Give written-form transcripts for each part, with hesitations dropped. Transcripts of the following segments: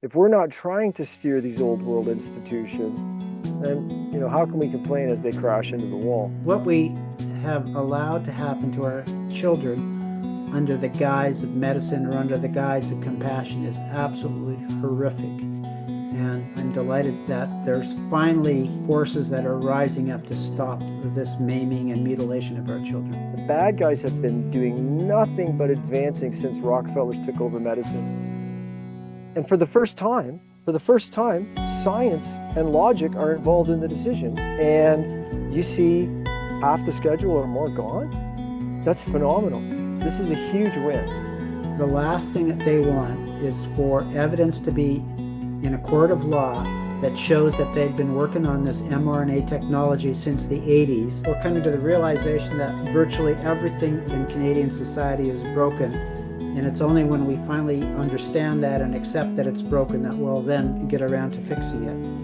If we're not trying to steer these old world institutions, then, how can we complain as they crash into the wall? What we have allowed to happen to our children under the guise of medicine or under the guise of compassion is absolutely horrific. And I'm delighted that there's finally forces that are rising up to stop this maiming and mutilation of our children. The bad guys have been doing nothing but advancing since Rockefellers took over medicine. And for the first time, science and logic are involved in the decision. And you see half the schedule or more gone. That's phenomenal. This is a huge win. The last thing that they want is for evidence to be in a court of law that shows that they'd been working on this mRNA technology since the 80s. We're coming to the realization that virtually everything in Canadian society is broken, and it's only when we finally understand that and accept that it's broken that we'll then get around to fixing it.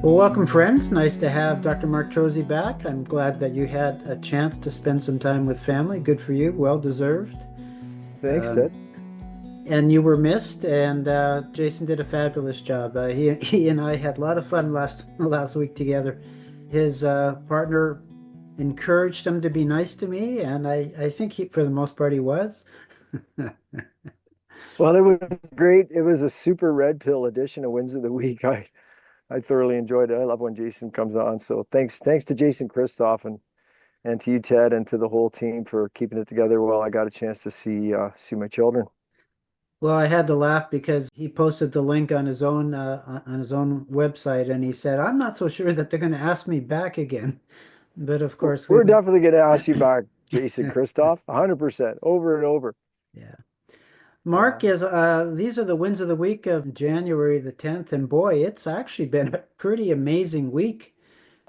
Well, welcome, friends. Nice to have Dr. Mark Trozzi back. I'm glad that you had a chance to spend some time with family. Good for you. Well deserved. Thanks, Um, Ted. and you were missed, and Jason did a fabulous job. He and I had a lot of fun last week together. His partner encouraged him to be nice to me, and I think for the most part, he was. Well, it was great. It was a super red pill edition of Wins of the Week. I thoroughly enjoyed it. I love when Jason comes on. So thanks to Jason Christoph and to you, Ted, and to the whole team for keeping it together while I got a chance to see my children. Well, I had to laugh because he posted the link on his own website, and he said, "I'm not so sure that they're going to ask me back again." But of course, We're definitely going to ask you back, Jason Christoph, 100%, over and over. yeah. Yeah. Mark is these are the wins of the week of January the 10th, and boy, it's actually been a pretty amazing week,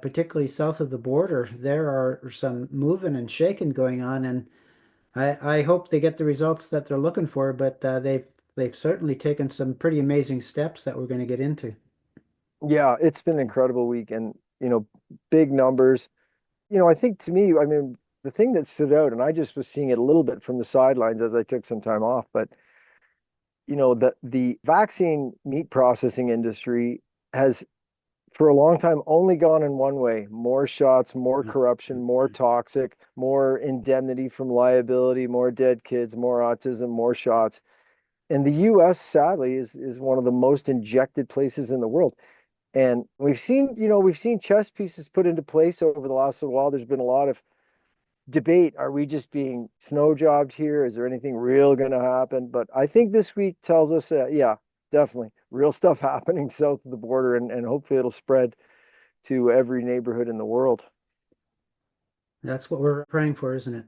particularly south of the border. There are some moving and shaking going on, and I hope they get the results that they're looking for, but they've certainly taken some pretty amazing steps that we're going to get into. Yeah, it's been an incredible week and, big numbers. I think to me, I mean, the thing that stood out, and I just was seeing it a little bit from the sidelines as I took some time off, but the vaccine meat processing industry has for a long time only gone in one way: more shots, more corruption, more toxic, more indemnity from liability, more dead kids, more autism, more shots. And the US, sadly, is one of the most injected places in the world. And we've seen chess pieces put into place over the last little while. There's been a lot of debate. Are we just being snow jobbed here? Is there anything real going to happen? But I think this week tells us, yeah, definitely real stuff happening south of the border, and hopefully it'll spread to every neighborhood in the world. That's what we're praying for, isn't it?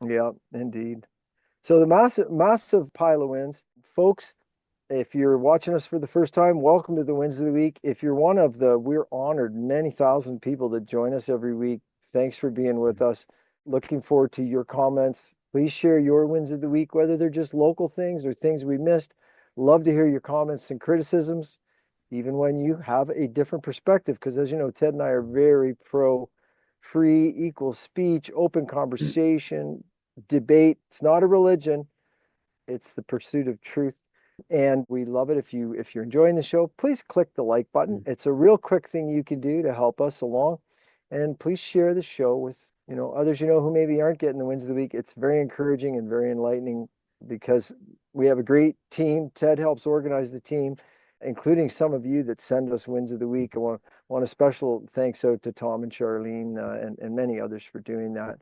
Yeah, indeed. So the massive pile of wins, folks. If you're watching us for the first time, welcome to the Wins of the Week. If you're one of we're honored many thousand people that join us every week. Thanks for being with us. Looking forward to your comments. Please share your wins of the week, whether they're just local things or things we missed. Love to hear your comments and criticisms, even when you have a different perspective. Because as you know, Ted and I are very pro free, equal speech, open conversation, debate. It's not a religion, it's the pursuit of truth. And we love it if you're enjoying the show, please click the like button. It's a real quick thing you can do to help us along. And please share the show with, others who maybe aren't getting the wins of the week. It's very encouraging and very enlightening because we have a great team. Ted helps organize the team, including some of you that send us wins of the week. I want a special thanks out to Tom and Charlene and many others for doing that.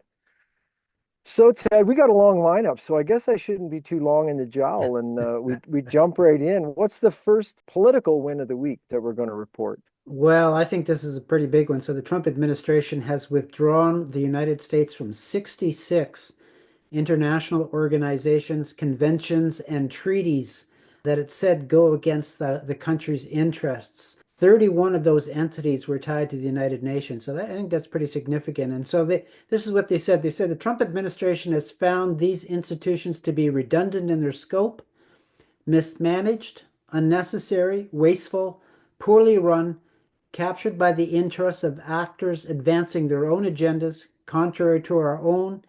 So Ted, we got a long lineup, so I guess I shouldn't be too long in the jowl, and we jump right in. What's the first political win of the week that we're going to report? Well, I think this is a pretty big one. So the Trump administration has withdrawn the United States from 66 international organizations, conventions, and treaties that it said go against the country's interests. 31 of those entities were tied to the United Nations. So I think that's pretty significant. And so this is what they said. They said the Trump administration has found these institutions to be redundant in their scope, mismanaged, unnecessary, wasteful, poorly run, captured by the interests of actors advancing their own agendas contrary to our own,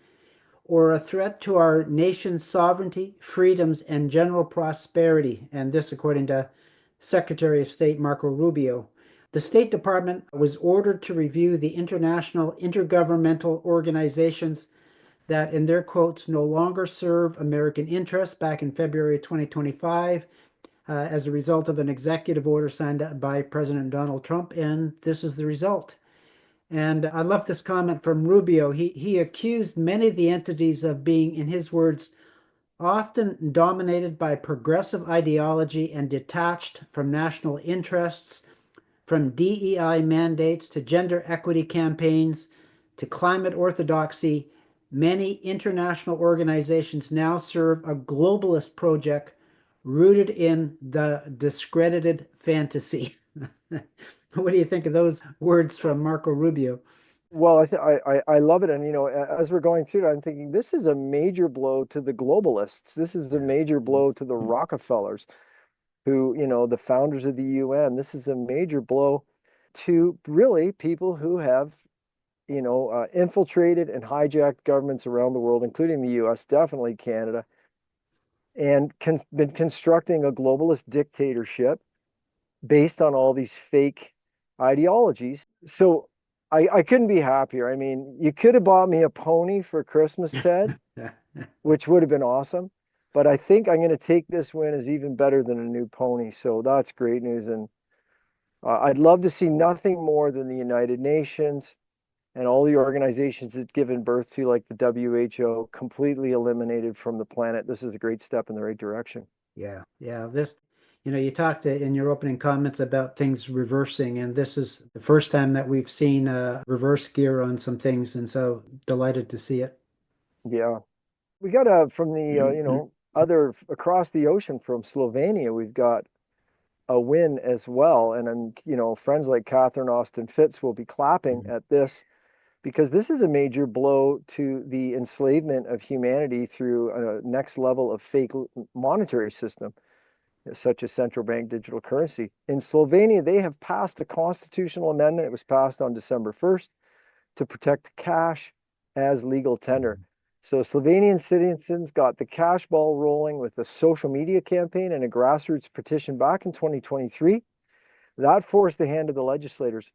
or a threat to our nation's sovereignty, freedoms, and general prosperity. And this, according to Secretary of State Marco Rubio. The State Department was ordered to review the international intergovernmental organizations that, in their quotes, no longer serve American interests back in February 2025 as a result of an executive order signed by President Donald Trump. And this is the result. And I love this comment from Rubio. He accused many of the entities of being, in his words, often dominated by progressive ideology and detached from national interests, from DEI mandates to gender equity campaigns to climate orthodoxy. Many international organizations now serve a globalist project rooted in the discredited fantasy. What do you think of those words from Marco Rubio? Well, I love it, and as we're going through it, I'm thinking this is a major blow to the globalists. This is a major blow to the Rockefellers, who, the founders of the UN. This is a major blow to really people who have, infiltrated and hijacked governments around the world, including the US, definitely Canada, and been constructing a globalist dictatorship based on all these fake ideologies. So I couldn't be happier. I mean, you could have bought me a pony for Christmas, Ted, which would have been awesome. But I think I'm going to take this win as even better than a new pony. So that's great news. And I'd love to see nothing more than the United Nations and all the organizations it's given birth to, like the WHO, completely eliminated from the planet. This is a great step in the right direction. Yeah, yeah. You talked in your opening comments about things reversing, and this is the first time that we've seen reverse gear on some things, and so delighted to see it. Yeah. We got from the, other across the ocean from Slovenia, we've got a win as well. And I'm, friends like Catherine Austin Fitz will be clapping at this because this is a major blow to the enslavement of humanity through a next level of fake monetary system, such as central bank digital currency. In Slovenia, they have passed a constitutional amendment. It was passed on December 1st to protect cash as legal tender. So Slovenian citizens got the cash ball rolling with a social media campaign and a grassroots petition back in 2023. That forced the hand of the legislators.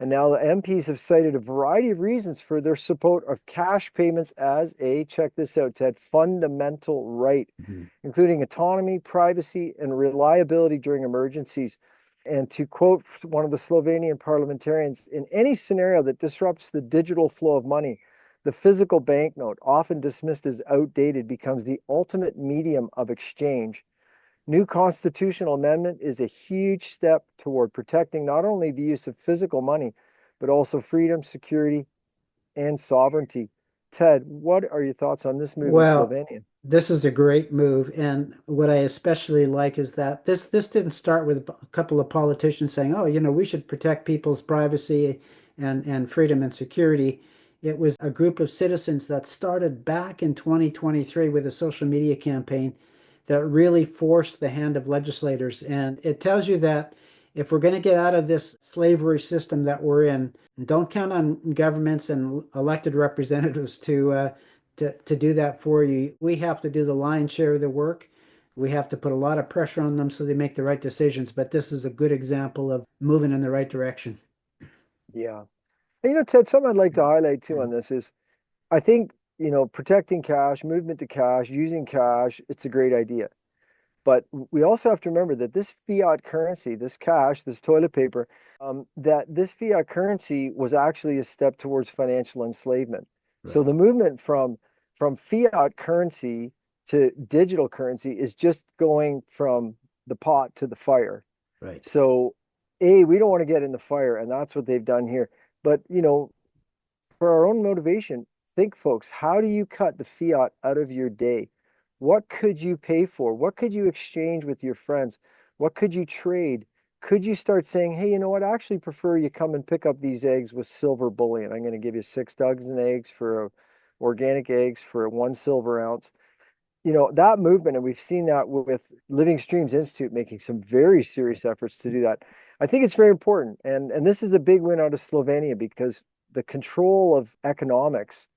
And now the MPs have cited a variety of reasons for their support of cash payments as a, check this out, Ted, fundamental right, including autonomy, privacy, and reliability during emergencies. And to quote one of the Slovenian parliamentarians, in any scenario that disrupts the digital flow of money, the physical banknote, often dismissed as outdated, becomes the ultimate medium of exchange. New constitutional amendment is a huge step toward protecting not only the use of physical money, but also freedom, security, and sovereignty. Ted, what are your thoughts on this move in Well, Slovenia? this is a great move, and what I especially like is that this didn't start with a couple of politicians saying, "Oh, we should protect people's privacy and freedom and security." It was a group of citizens that started back in 2023 with a social media campaign that really forced the hand of legislators. And it tells you that if we're going to get out of this slavery system that we're in, don't count on governments and elected representatives to do that for you. We have to do the lion's share of the work. We have to put a lot of pressure on them so they make the right decisions. But this is a good example of moving in the right direction. Yeah. And, Ted, something I'd like to highlight too on this is I think, protecting cash, movement to cash, using cash, it's a great idea. But we also have to remember that this fiat currency, this cash, this toilet paper, that this fiat currency was actually a step towards financial enslavement. So Right, the movement from fiat currency to digital currency is just going from the pot to the fire. right. So, we don't want to get in the fire, and that's what they've done here. But, for our own motivation, think, folks, how do you cut the fiat out of your day? What could you pay for? What could you exchange with your friends? What could you trade? Could you start saying, hey, you know what? I actually prefer you come and pick up these eggs with silver bullion. I'm going to give you 6 dozen eggs for organic eggs for 1 silver ounce. That movement, and we've seen that with Living Streams Institute making some very serious efforts to do that. I think it's very important. And this is a big win out of Slovenia because the control of economics,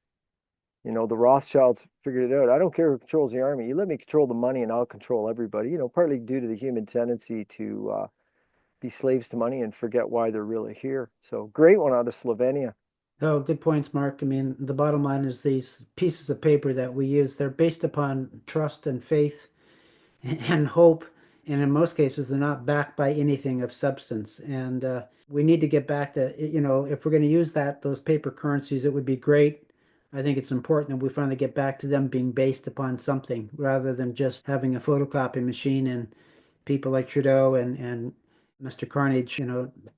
the Rothschilds figured it out. I don't care who controls the army. You let me control the money and I'll control everybody, partly due to the human tendency to be slaves to money and forget why they're really here. So great one out of Slovenia. Oh, good points, Mark. I mean, the bottom line is these pieces of paper that we use, they're based upon trust and faith and hope. And in most cases, they're not backed by anything of substance. And we need to get back to, if we're going to use those paper currencies, it would be great. I think it's important that we finally get back to them being based upon something rather than just having a photocopy machine and people like Trudeau and Mr. Carnage,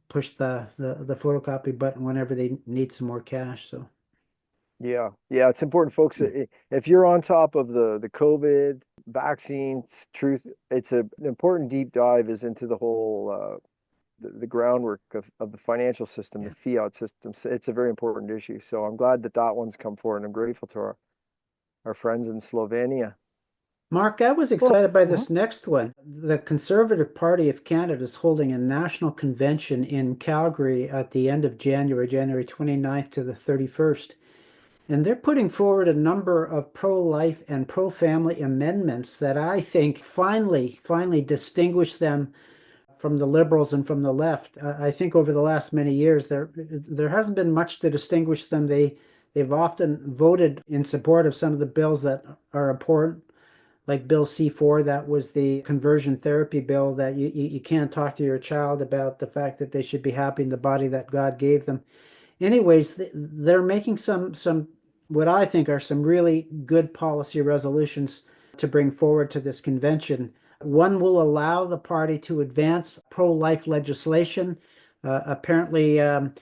push the photocopy button whenever they need some more cash. So Yeah, yeah, it's important, folks. If you're on top of the COVID vaccines truth, it's an important deep dive is into the whole the groundwork of the financial system, the yeah. fiat system. So it's a very important issue. So I'm glad that that one's come forward, and I'm grateful to our friends in Slovenia. Mark, I was Well, excited by mhm. this next one. The Conservative Party of Canada is holding a national convention in Calgary at the end of January, January 29th to the 31st. And they're putting forward a number of pro-life and pro-family amendments that I think finally distinguish them from the liberals and from the left. I think over the last many years there hasn't been much to distinguish them. They've often voted in support of some of the bills that are important, like Bill C4, that was the conversion therapy bill that you can't talk to your child about the fact that they should be happy in the body that God gave them. Anyways, they're making some what I think are some really good policy resolutions to bring forward to this convention. One will allow the party to advance pro-life legislation. Apparently,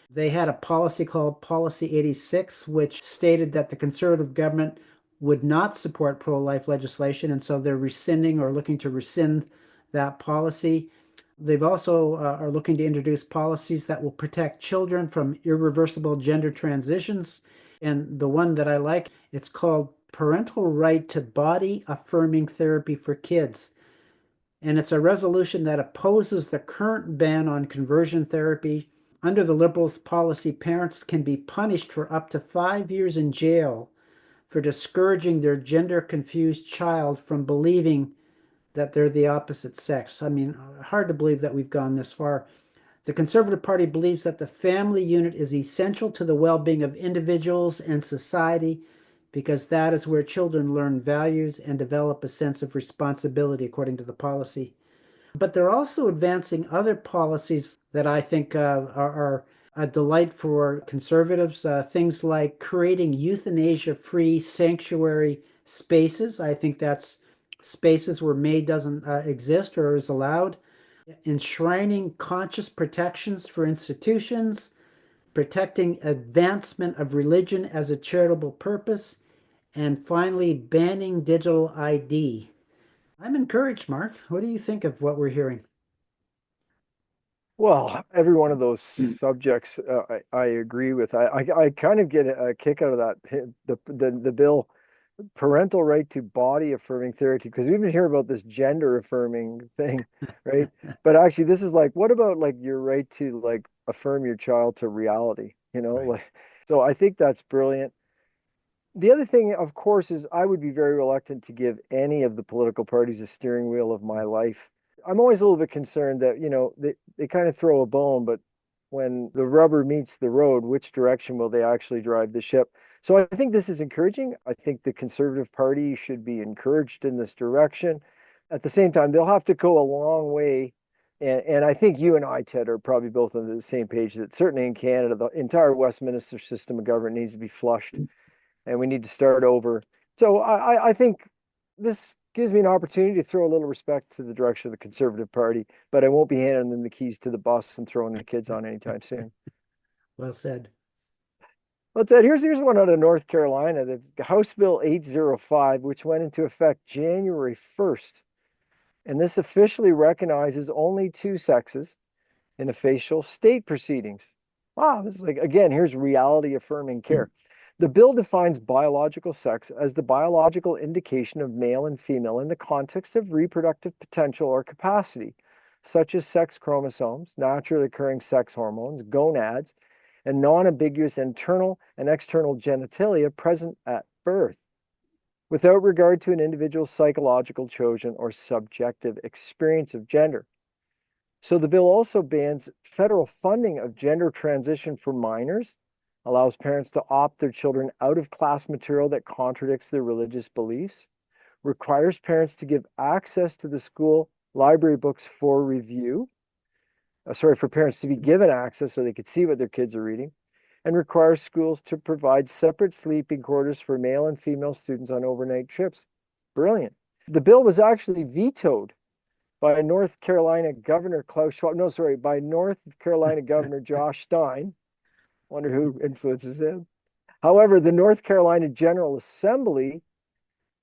they had a policy called Policy 86, which stated that the conservative government would not support pro-life legislation, and so they're rescinding or looking to rescind that policy. They've also are looking to introduce policies that will protect children from irreversible gender transitions. And the one that I like, it's called Parental Right to Body Affirming Therapy for Kids. And it's a resolution that opposes the current ban on conversion therapy. Under the Liberals' policy, parents can be punished for up to 5 years in jail for discouraging their gender confused child from believing that they're the opposite sex. I mean, hard to believe that we've gone this far. The Conservative Party believes that the family unit is essential to the well being of individuals and society because that is where children learn values and develop a sense of responsibility, according to the policy. But they're also advancing other policies that I think are a delight for conservatives. Things like creating euthanasia free sanctuary spaces. I think that's spaces where May doesn't exist or is allowed. Enshrining conscious protections for institutions, protecting advancement of religion as a charitable purpose, and finally, banning digital ID. I'm encouraged, Mark. What do you think of what we're hearing? Well, every one of those subjects I agree with. I kind of get a kick out of that the bill parental right to body affirming therapy because we've been hearing about this gender affirming thing, right? But actually, this is like, what about like your right to like affirm your child to reality? Right. Like so. I think that's brilliant. The other thing, of course, is I would be very reluctant to give any of the political parties a steering wheel of my life. I'm always a little bit concerned that, they kind of throw a bone, but when the rubber meets the road, which direction will they actually drive the ship? So I think this is encouraging. I think the Conservative Party should be encouraged in this direction. At the same time, they'll have to go a long way. And I think you and I, Ted, are probably both on the same page that certainly in Canada, the entire Westminster system of government needs to be flushed and we need to start over. So I think this gives me an opportunity to throw a little respect to the direction of the Conservative Party, but I won't be handing them the keys to the bus and throwing the kids on anytime soon. Well said. But here's one out of North Carolina, the House Bill 805, which went into effect January 1st. And this officially recognizes only two sexes in official state proceedings. Wow, this is like, again, here's reality affirming care. The bill defines biological sex as the biological indication of male and female in the context of reproductive potential or capacity. such as sex chromosomes, naturally occurring sex hormones, gonads, and non-ambiguous internal and external genitalia present at birth, without regard to an individual's psychological, chosen, or subjective experience of gender. So the bill also bans federal funding of gender transition for minors, allows parents to opt their children out of class material that contradicts their religious beliefs, requires parents to give access to the school library books for review, for parents to be given access so they could see what their kids are reading, and requires schools to provide separate sleeping quarters for male and female students on overnight trips. Brilliant. The bill was actually vetoed by North Carolina Governor Klaus Schwab. No, sorry, by North Carolina Governor Josh Stein. Wonder who influences him. However, the North Carolina General Assembly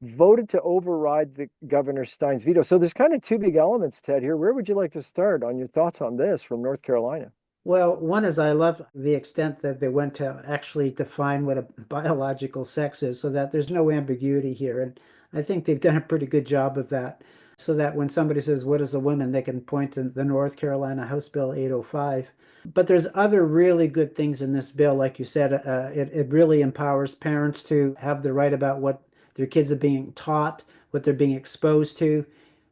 voted to override the Governor Stein's veto. So there's kind of two big elements, Ted, here. Where would you like to start on your thoughts on this from North Carolina? Well, one is I love the extent that they went to actually define what a biological sex is so that there's no ambiguity here. And I think they've done a pretty good job of that so that when somebody says, what is a woman, they can point to the North Carolina House Bill 805. But there's other really good things in this bill. Like you said, it really empowers parents to have the right about what their kids are being taught, what they're being exposed to.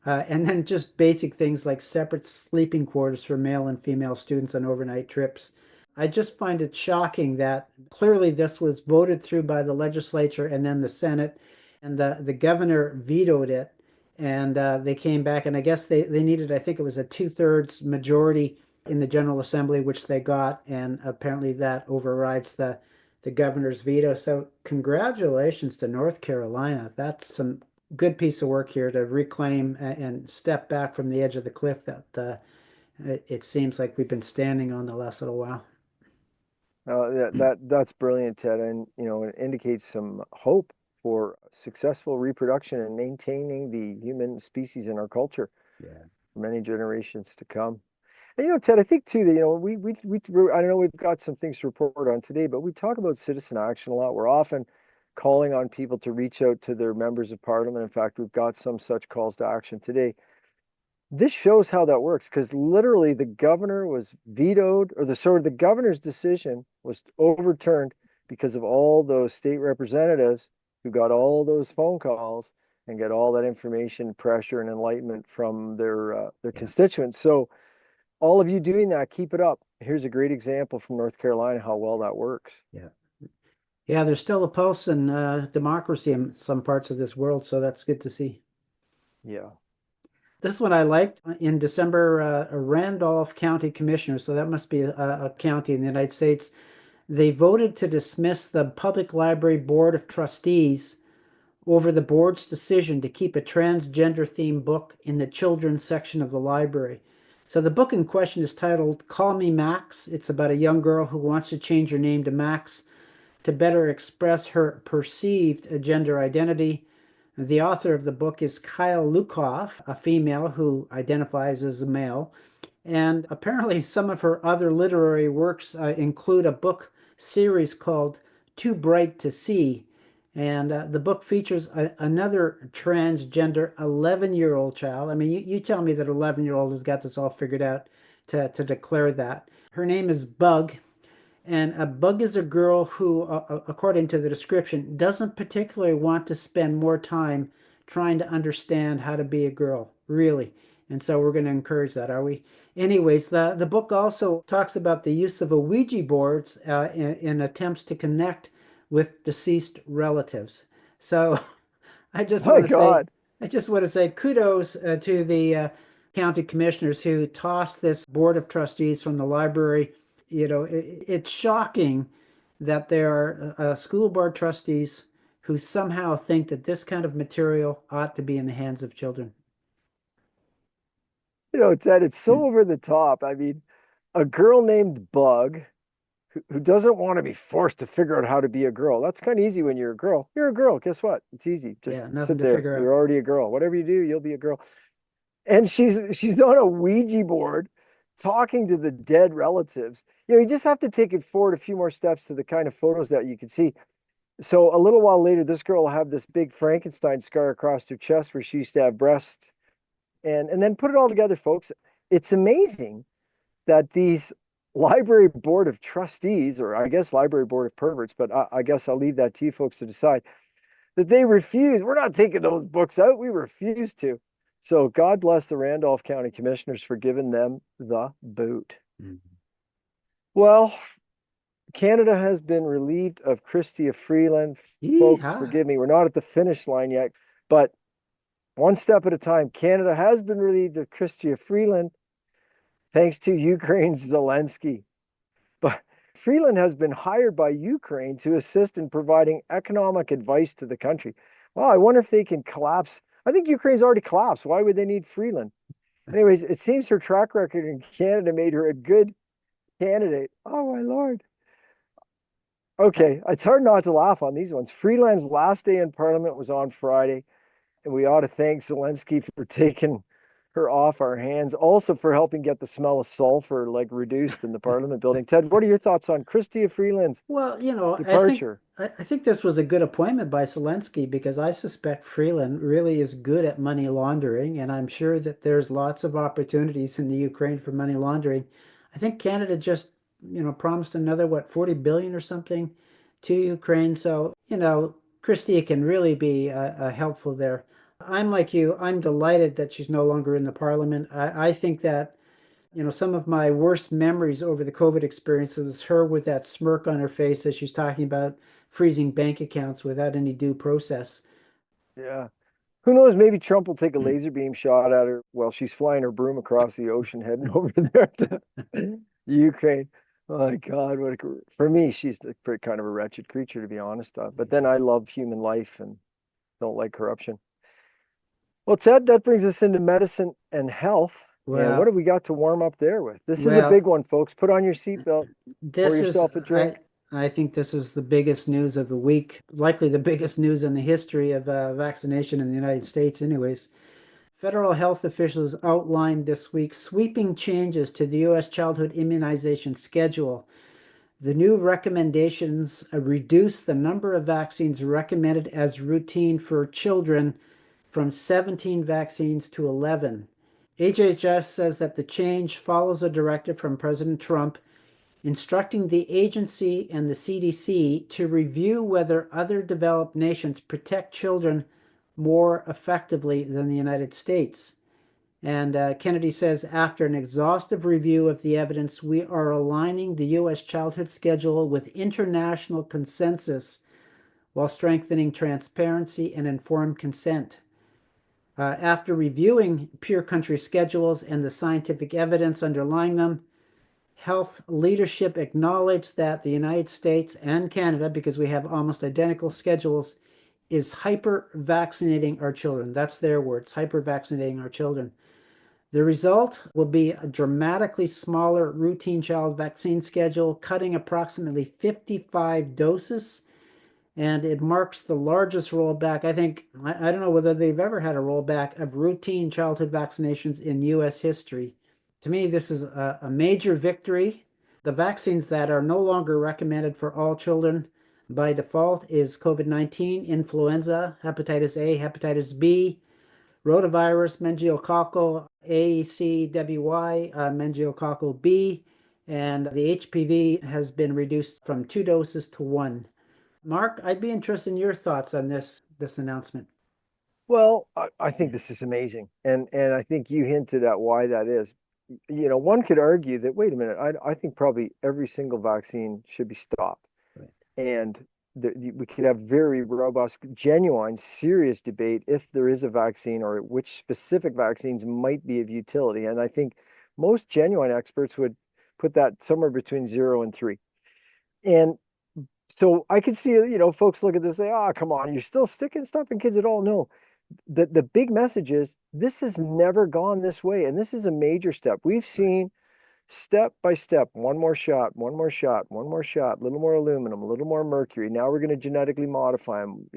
And then just basic things like separate sleeping quarters for male and female students on overnight trips. I just find it shocking that clearly this was voted through by the legislature and then the Senate, and the governor vetoed it. And they came back, and I guess they needed, I think it was a two-thirds majority in the General Assembly, which they got, and apparently that overrides the governor's veto. So congratulations to North Carolina. That's some good piece of work here to reclaim and step back from the edge of the cliff that it seems like we've been standing on the last little while. That's brilliant, Ted, and it indicates some hope for successful reproduction and maintaining the human species in our culture Yeah. for many generations to come. And Ted, I think too that I don't know we've got some things to report on today, but we talk about citizen action a lot. We're often calling on people to reach out to their members of parliament. In fact, we've got some such calls to action today. This shows how that works because literally the governor was vetoed, or the governor's decision was overturned because of all those state representatives who got all those phone calls and get all that information, pressure, and enlightenment from their Yeah. constituents. So all of you doing that, keep it up. Here's a great example from North Carolina how well that works. Yeah. Yeah, there's still a pulse in democracy in some parts of this world, so that's good to see. Yeah. This one I liked. In December, Randolph County Commissioners, so that must be a county in the United States, they voted to dismiss the Public Library Board of Trustees over the board's decision to keep a transgender themed book in the children's section of the library. So the book in question is titled Call Me Max. It's about a young girl who wants to change her name to Max to better express her perceived gender identity. The author of the book is Kyle Lukoff, a female who identifies as a male. And apparently, some of her other literary works include a book series called Too Bright to See. And the book features another transgender 11-year-old child. I mean, you tell me that 11-year-old has got this all figured out to declare that. Her name is Bug. And a Bug is a girl who, according to the description, doesn't particularly want to spend more time trying to understand how to be a girl, really. And so we're going to encourage that, are we? Anyways, the book also talks about the use of a Ouija boards in attempts to connect with deceased relatives. So I just My want to say, God. I just want to say kudos to the county commissioners who tossed this board of trustees from the library. It's shocking that there are school board trustees who somehow think that this kind of material ought to be in the hands of children. Ted, it's so over the top. I mean, a girl named Bug who doesn't want to be forced to figure out how to be a girl. That's kind of easy when you're a girl. You're a girl. Guess what? It's easy. Just Yeah, nothing sit to there. figure out. You're already a girl. Whatever you do, you'll be a girl. And she's on a Ouija board talking to the dead relatives. You just have to take it forward a few more steps to the kind of photos that you can see. So a little while later, this girl will have this big Frankenstein scar across her chest where she used to have breasts. And then put it all together, folks. it's amazing that these library board of trustees, or I guess library board of perverts, but I guess I'll leave that to you folks to decide, that they refuse. We're not taking those books out. We refuse to. So God bless the Randolph County Commissioners for giving them the boot. Mhm. Well, Canada has been relieved of Chrystia Freeland. Folks, Yeehaw. forgive me, we're not at the finish line yet, but one step at a time. Canada has been relieved of Chrystia Freeland thanks to Ukraine's Zelensky. But Freeland has been hired by Ukraine to assist in providing economic advice to the country. Well, I wonder if they can collapse. I think Ukraine's already collapsed. Why would they need Freeland? Anyways, it seems her track record in Canada made her a good candidate. Oh, my Lord. Okay, it's hard not to laugh on these ones. Freeland's last day in Parliament was on Friday, and we ought to thank Zelensky for taking her off our hands, also for helping get the smell of sulfur like reduced in the Parliament building. Ted, what are your thoughts on Chrystia Freeland's Well, departure? I think this was a good appointment by Zelensky because I suspect Freeland really is good at money laundering, and I'm sure that there's lots of opportunities in the Ukraine for money laundering. I think Canada just, promised another what, 40 billion or something to Ukraine. So, Christie can really be helpful there. I'm like you. I'm delighted that she's no longer in the parliament. I think that some of my worst memories over the COVID experience was her with that smirk on her face as she's talking about freezing bank accounts without any due process. Yeah. Who knows? Maybe Trump will take a laser beam shot at her while she's flying her broom across the ocean heading over there to Ukraine. Oh my God, for me, she's pretty kind of a wretched creature, to be honest. But then I love human life and don't like corruption. Well, Ted, that brings us into medicine and health. And what Well, have we got to warm up there with? This is a big well, one, folks. Put on your seatbelt, pour this is yourself a I drink. I think this is the biggest news of the week, likely the biggest news in the history of vaccination in the United States, anyways. Federal health officials outlined this week sweeping changes to the U.S. childhood immunization schedule. The new recommendations reduce the number of vaccines recommended as routine for children from 17 vaccines to 11. HHS says that the change follows a directive from President Trump instructing the agency and the CDC to review whether other developed nations protect children more effectively than the United States. And Kennedy says, after an exhaustive review of the evidence, we are aligning the U.S. childhood schedule with international consensus while strengthening transparency and informed consent. After reviewing peer country schedules and the scientific evidence underlying them, health leadership acknowledged that the United States and Canada, because we have almost identical schedules, is hyper vaccinating our children. That's their words, hyper vaccinating our children. The result will be a dramatically smaller routine child vaccine schedule, cutting approximately 55 doses, and it marks the largest rollback. I don't know whether they've ever had a rollback of routine childhood vaccinations in U.S. history. To me, this is a major victory. The vaccines that are no longer recommended for all children by default is COVID-19, influenza, hepatitis A, hepatitis B, rotavirus, meningococcal ACWY, meningococcal B, and the HPV has been reduced from 2 doses to one. Mark, I'd be interested in your thoughts on this announcement. Well, I think this is amazing, and I think you hinted at why that is. One could argue that, wait a minute, I think probably every single vaccine should be stopped, Right. and we could have very robust, genuine, serious debate if there is a vaccine or which specific vaccines might be of utility. And I think most genuine experts would put that somewhere between 0 and 3. And so I could see, folks look at this, say, "Oh, come on, you're still sticking stuff in kids at all?" No, the big message is this has never gone this way, and this is a major step. We've Right. seen step by step, one more shot, one more shot, one more shot, a little more aluminum, a little more mercury. Now we're going to genetically modify them,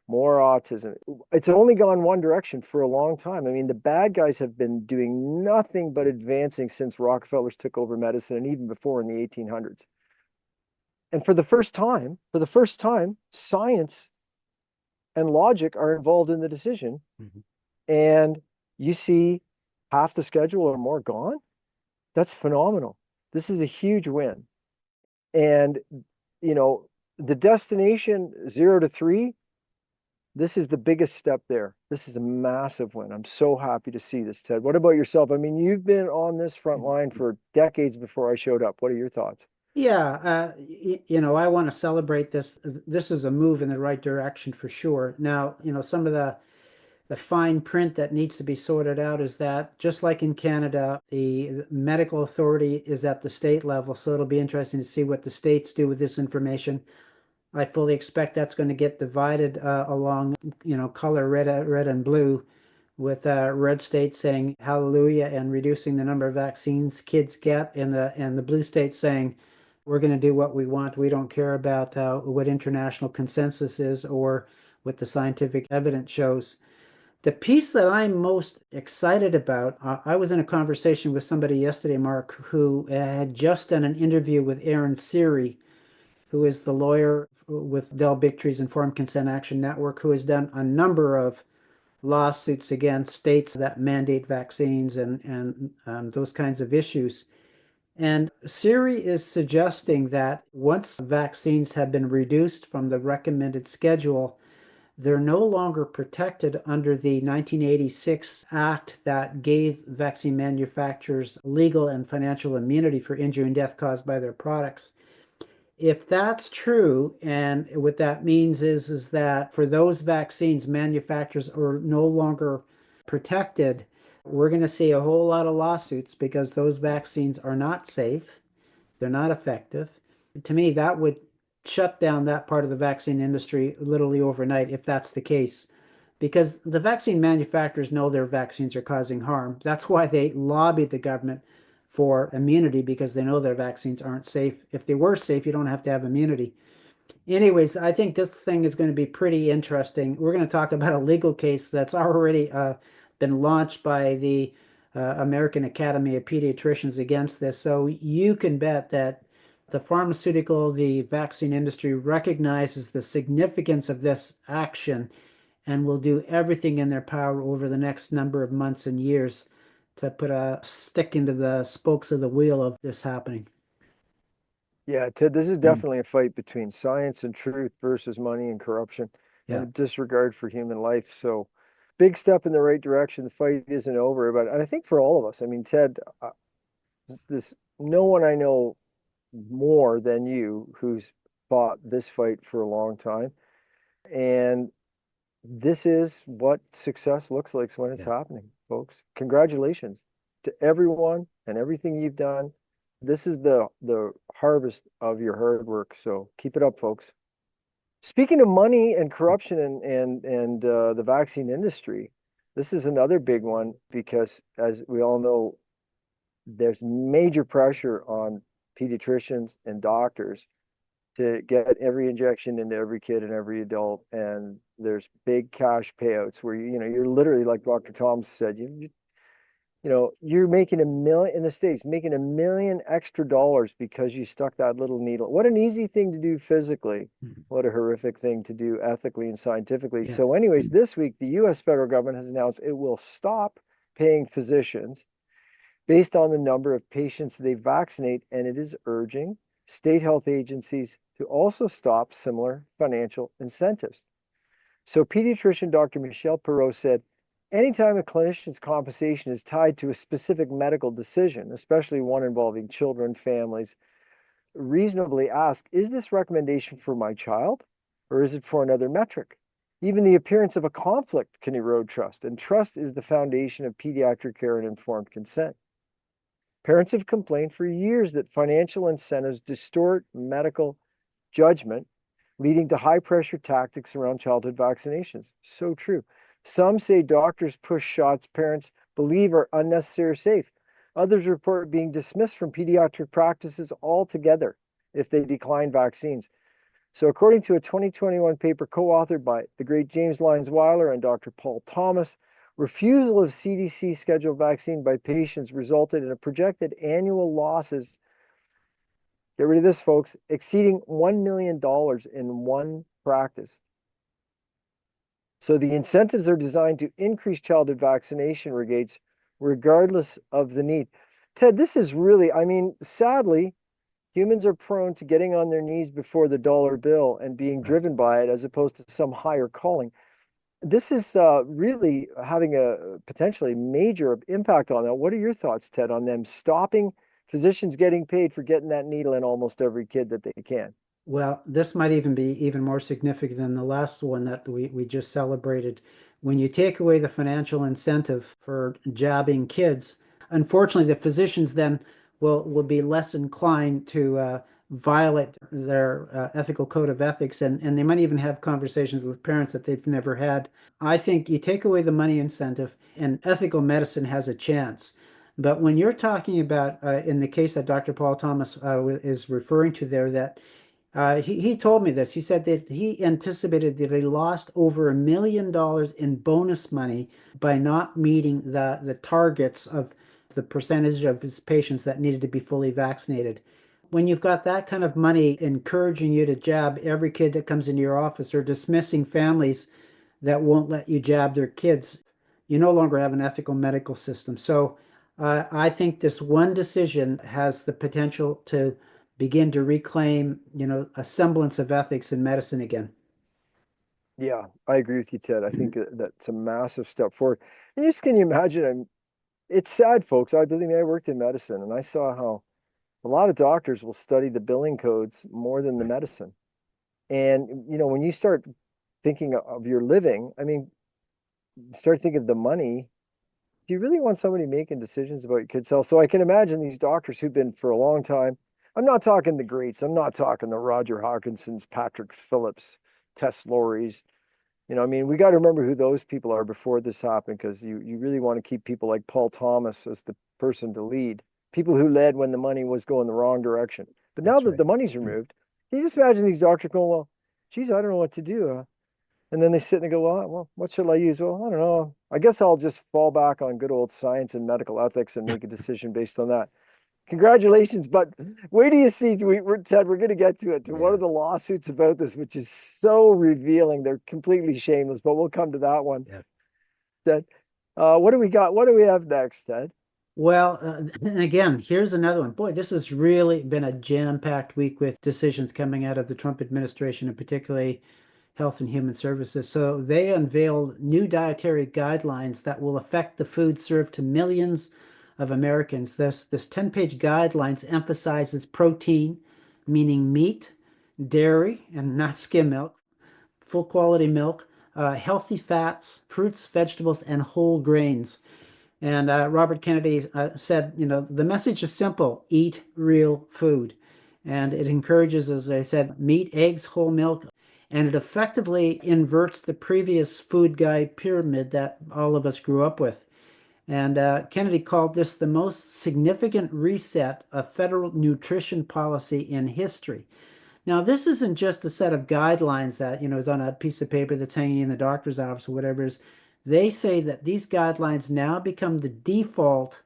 more autism. It's only gone one direction for a long time. I mean, the bad guys have been doing nothing but advancing since Rockefellers took over medicine and even before in the 1800s. And for the first time, science and logic are involved in the decision. Mhm. And you see half the schedule or more gone. That's phenomenal. This is a huge win. And, you know, the destination 0 to 3, this is the biggest step there. This is a massive win. I'm so happy to see this, Ted. What about yourself? I mean, you've been on this front line for decades before I showed up. What are your thoughts? Yeah, I want to celebrate this. This is a move in the right direction for sure. Now, some of the fine print that needs to be sorted out is that just like in Canada, the medical authority is at the state level, so it'll be interesting to see what the states do with this information. I fully expect that's going to get divided along, color red and blue, with red states saying hallelujah and reducing the number of vaccines kids get, and the blue states saying we're going to do what we want. We don't care about what international consensus is or what the scientific evidence shows. The piece that I'm most excited about, I was in a conversation with somebody yesterday, Mark, who had just done an interview with Aaron Siri, who is the lawyer with Del Bigtree's Informed Consent Action Network, who has done a number of lawsuits against states that mandate vaccines and those kinds of issues. And Siri is suggesting that once vaccines have been reduced from the recommended schedule, they're no longer protected under the 1986 act that gave vaccine manufacturers legal and financial immunity for injury and death caused by their products. If that's true, and what that means is that for those vaccines, manufacturers are no longer protected, we're going to see a whole lot of lawsuits because those vaccines are not safe, they're not effective. To me, that would shut down that part of the vaccine industry literally overnight if that's the case. Because the vaccine manufacturers know their vaccines are causing harm. That's why they lobbied the government for immunity, because they know their vaccines aren't safe. If they were safe, you don't have to have immunity. Anyways, I think this thing is going to be pretty interesting. We're going to talk about a legal case that's already been launched by the American Academy of Pediatricians against this. So you can bet that the vaccine industry recognizes the significance of this action and will do everything in their power over the next number of months and years to put a stick into the spokes of the wheel of this happening. Yeah, Ted, this is definitely a fight between science and truth versus money and corruption and Yeah. a disregard for human life. So, big step in the right direction. The fight isn't over, but I think for all of us, I mean, Ted, this no one I know more than you who's fought this fight for a long time. And this is what success looks like when it's Yeah. happening, folks. Congratulations to everyone and everything you've done. This is the harvest of your hard work. So keep it up, folks. Speaking of money and corruption and the vaccine industry, this is another big one because, as we all know, there's major pressure on pediatricians and doctors to get every injection into every kid and every adult. And there's big cash payouts where you're literally, like Dr. Thomas said, you're making $1 million in the States, making $1 million extra dollars because you stuck that little needle. What an easy thing to do physically. Mhm. What a horrific thing to do ethically and scientifically. Yeah. So, anyways, this week the US federal government has announced it will stop paying physicians based on the number of patients they vaccinate, and it is urging state health agencies to also stop similar financial incentives. So, pediatrician Dr. Michelle Perot said, anytime a clinician's compensation is tied to a specific medical decision, especially one involving children, families, reasonably ask, is this recommendation for my child or is it for another metric? Even the appearance of a conflict can erode trust, and trust is the foundation of pediatric care and informed consent. Parents have complained for years that financial incentives distort medical judgment, leading to high pressure tactics around childhood vaccinations. So true. Some say doctors push shots parents believe are unnecessary or safe. Others report being dismissed from pediatric practices altogether if they decline vaccines. So, according to a 2021 paper co authored by the great James Lyons Weiler and Dr. Paul Thomas, refusal of CDC scheduled vaccine by patients resulted in a projected annual losses, get rid of this, folks, exceeding $1 million in one practice. So the incentives are designed to increase childhood vaccination rates regardless of the need. Ted, this is really, I mean, sadly, humans are prone to getting on their knees before the dollar bill and being Right. driven by it as opposed to some higher calling. This is really having a potentially major impact on that. What are your thoughts, Ted, on them stopping physicians getting paid for getting that needle in almost every kid that they can? Well, this might even be even more significant than the last one that we just celebrated. When you take away the financial incentive for jabbing kids, unfortunately, the physicians then will be less inclined to violate their ethical code of ethics, and they might even have conversations with parents that they've never had. I think you take away the money incentive, and ethical medicine has a chance. But when you're talking about, in the case that Dr. Paul Thomas is referring to there, that he told me this. He said that he anticipated that he lost over $1 million in bonus money by not meeting the targets of the percentage of his patients that needed to be fully vaccinated. When you've got that kind of money encouraging you to jab every kid that comes into your office or dismissing families that won't let you jab their kids, you no longer have an ethical medical system. So I think this one decision has the potential to begin to reclaim, a semblance of ethics in medicine again. Yeah, I agree with you, Ted. I think that's a massive step forward. And just can you imagine? It's sad, folks. I believe me, I worked in medicine and I saw how a lot of doctors will study the billing codes more than the Right. medicine. And, when you start thinking of your living, I mean, start thinking of the money. Do you really want somebody making decisions about your kid's health? So I can imagine these doctors who've been for a long time. I'm not talking the greats. I'm not talking the Roger Hawkinsons, Patrick Phillips, Tess Lawries. I mean, we got to remember who those people are before this happened, because you really want to keep people like Paul Thomas as the person to lead, people who led when the money was going the wrong direction. But now That's that right. the money's removed, can you just imagine these doctors going, well, geez, I don't know what to do. And then they sit and go, well, what should I use? Well, I don't know. I guess I'll just fall back on good old science and medical ethics and make a decision based on that. Congratulations, but wait do you see, Ted, we're going to get to it, to one Yeah. of the lawsuits about this, which is so revealing. They're completely shameless, but we'll come to that one. Yeah. Ted, what do we got? What do we have next, Ted? Well, and again, here's another one. Boy, this has really been a jam-packed week with decisions coming out of the Trump administration, and particularly Health and Human Services. So they unveiled new dietary guidelines that will affect the food served to millions of Americans. This 10-page guidelines emphasizes protein, meaning meat, dairy, and not skim milk, full quality milk, healthy fats, fruits, vegetables, and whole grains. And Robert Kennedy said, the message is simple: eat real food. And it encourages, as I said, meat, eggs, whole milk, and it effectively inverts the previous food guide pyramid that all of us grew up with. And Kennedy called this the most significant reset of federal nutrition policy in history. Now, this isn't just a set of guidelines that, is on a piece of paper that's hanging in the doctor's office or whatever it is. They say that these guidelines now become the default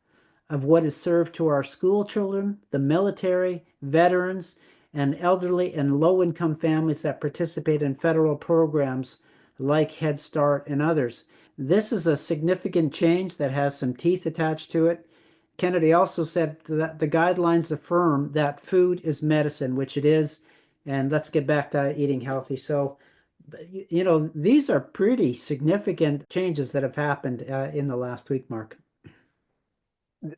of what is served to our school children, the military, veterans, and elderly and low-income families that participate in federal programs like Head Start and others. This is a significant change that has some teeth attached to it. Kennedy also said that the guidelines affirm that food is medicine, which it is, and let's get back to eating healthy. So, these are pretty significant changes that have happened in the last week, Mark.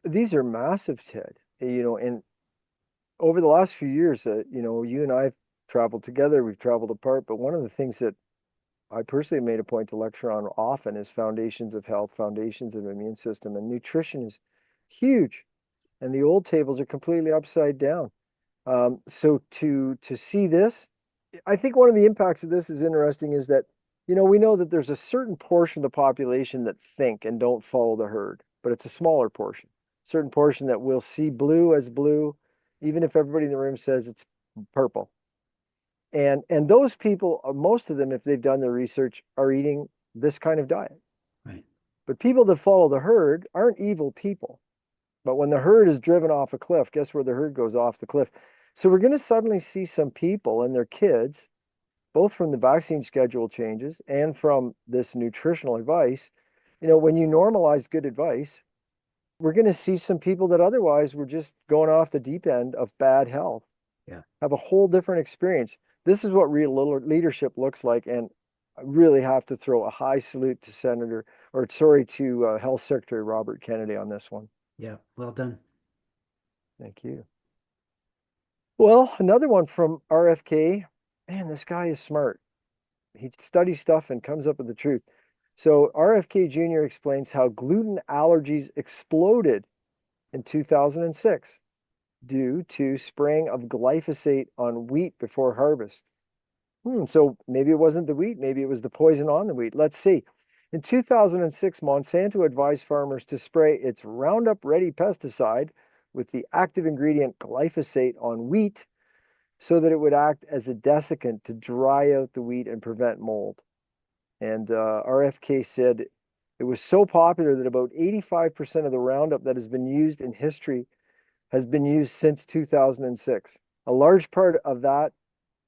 These are massive, Ted. And over the last few years, you and I have traveled together, we've traveled apart, but one of the things that I personally made a point to lecture on often is foundations of health, foundations of immune system, and nutrition is huge. And the old tables are completely upside down. So to see this, I think one of the impacts of this is interesting, is that, we know that there's a certain portion of the population that think and don't follow the herd, but it's a smaller portion, certain portion that will see blue as blue, even if everybody in the room says it's purple. And those people, most of them, if they've done their research, are eating this kind of diet. Right. But people that follow the herd aren't evil people. But when the herd is driven off a cliff, guess where the herd goes off the cliff? So we're going to suddenly see some people and their kids, both from the vaccine schedule changes and from this nutritional advice. When you normalize good advice, we're going to see some people that otherwise were just going off the deep end of bad health Yeah. have a whole different experience. This is what real leadership looks like. And I really have to throw a high salute to Health Secretary Robert Kennedy on this one. Yeah. Well done. Thank you. Well, another one from RFK. Man, this guy is smart. He studies stuff and comes up with the truth. So RFK Jr. explains how gluten allergies exploded in 2006 due to spraying of glyphosate on wheat before harvest. So maybe it wasn't the wheat, maybe it was the poison on the wheat. Let's see. In 2006, Monsanto advised farmers to spray its Roundup Ready pesticide with the active ingredient glyphosate on wheat so that it would act as a desiccant to dry out the wheat and prevent mold. And RFK said it was so popular that about 85% of the Roundup that has been used in history has been used since 2006. A large part of that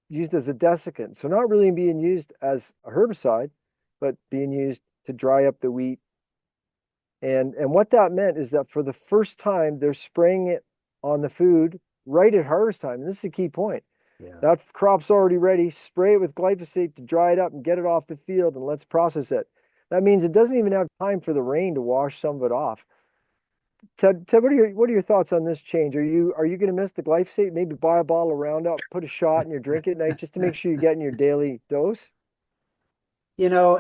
used as a desiccant. So not really being used as a herbicide, but being used to dry up the wheat. And what that meant is that for the first time, they're spraying it on the food right at harvest time. And this is a key point. Yeah. That crop's already ready. Spray it with glyphosate to dry it up and get it off the field, and let's process it. That means it doesn't even have time for the rain to wash some of it off. Ted, what are your thoughts on this change? Are you going to miss the glyphosate? Maybe buy a bottle of Roundup, put a shot in your drink at night just to make sure you're getting your daily dose? You know,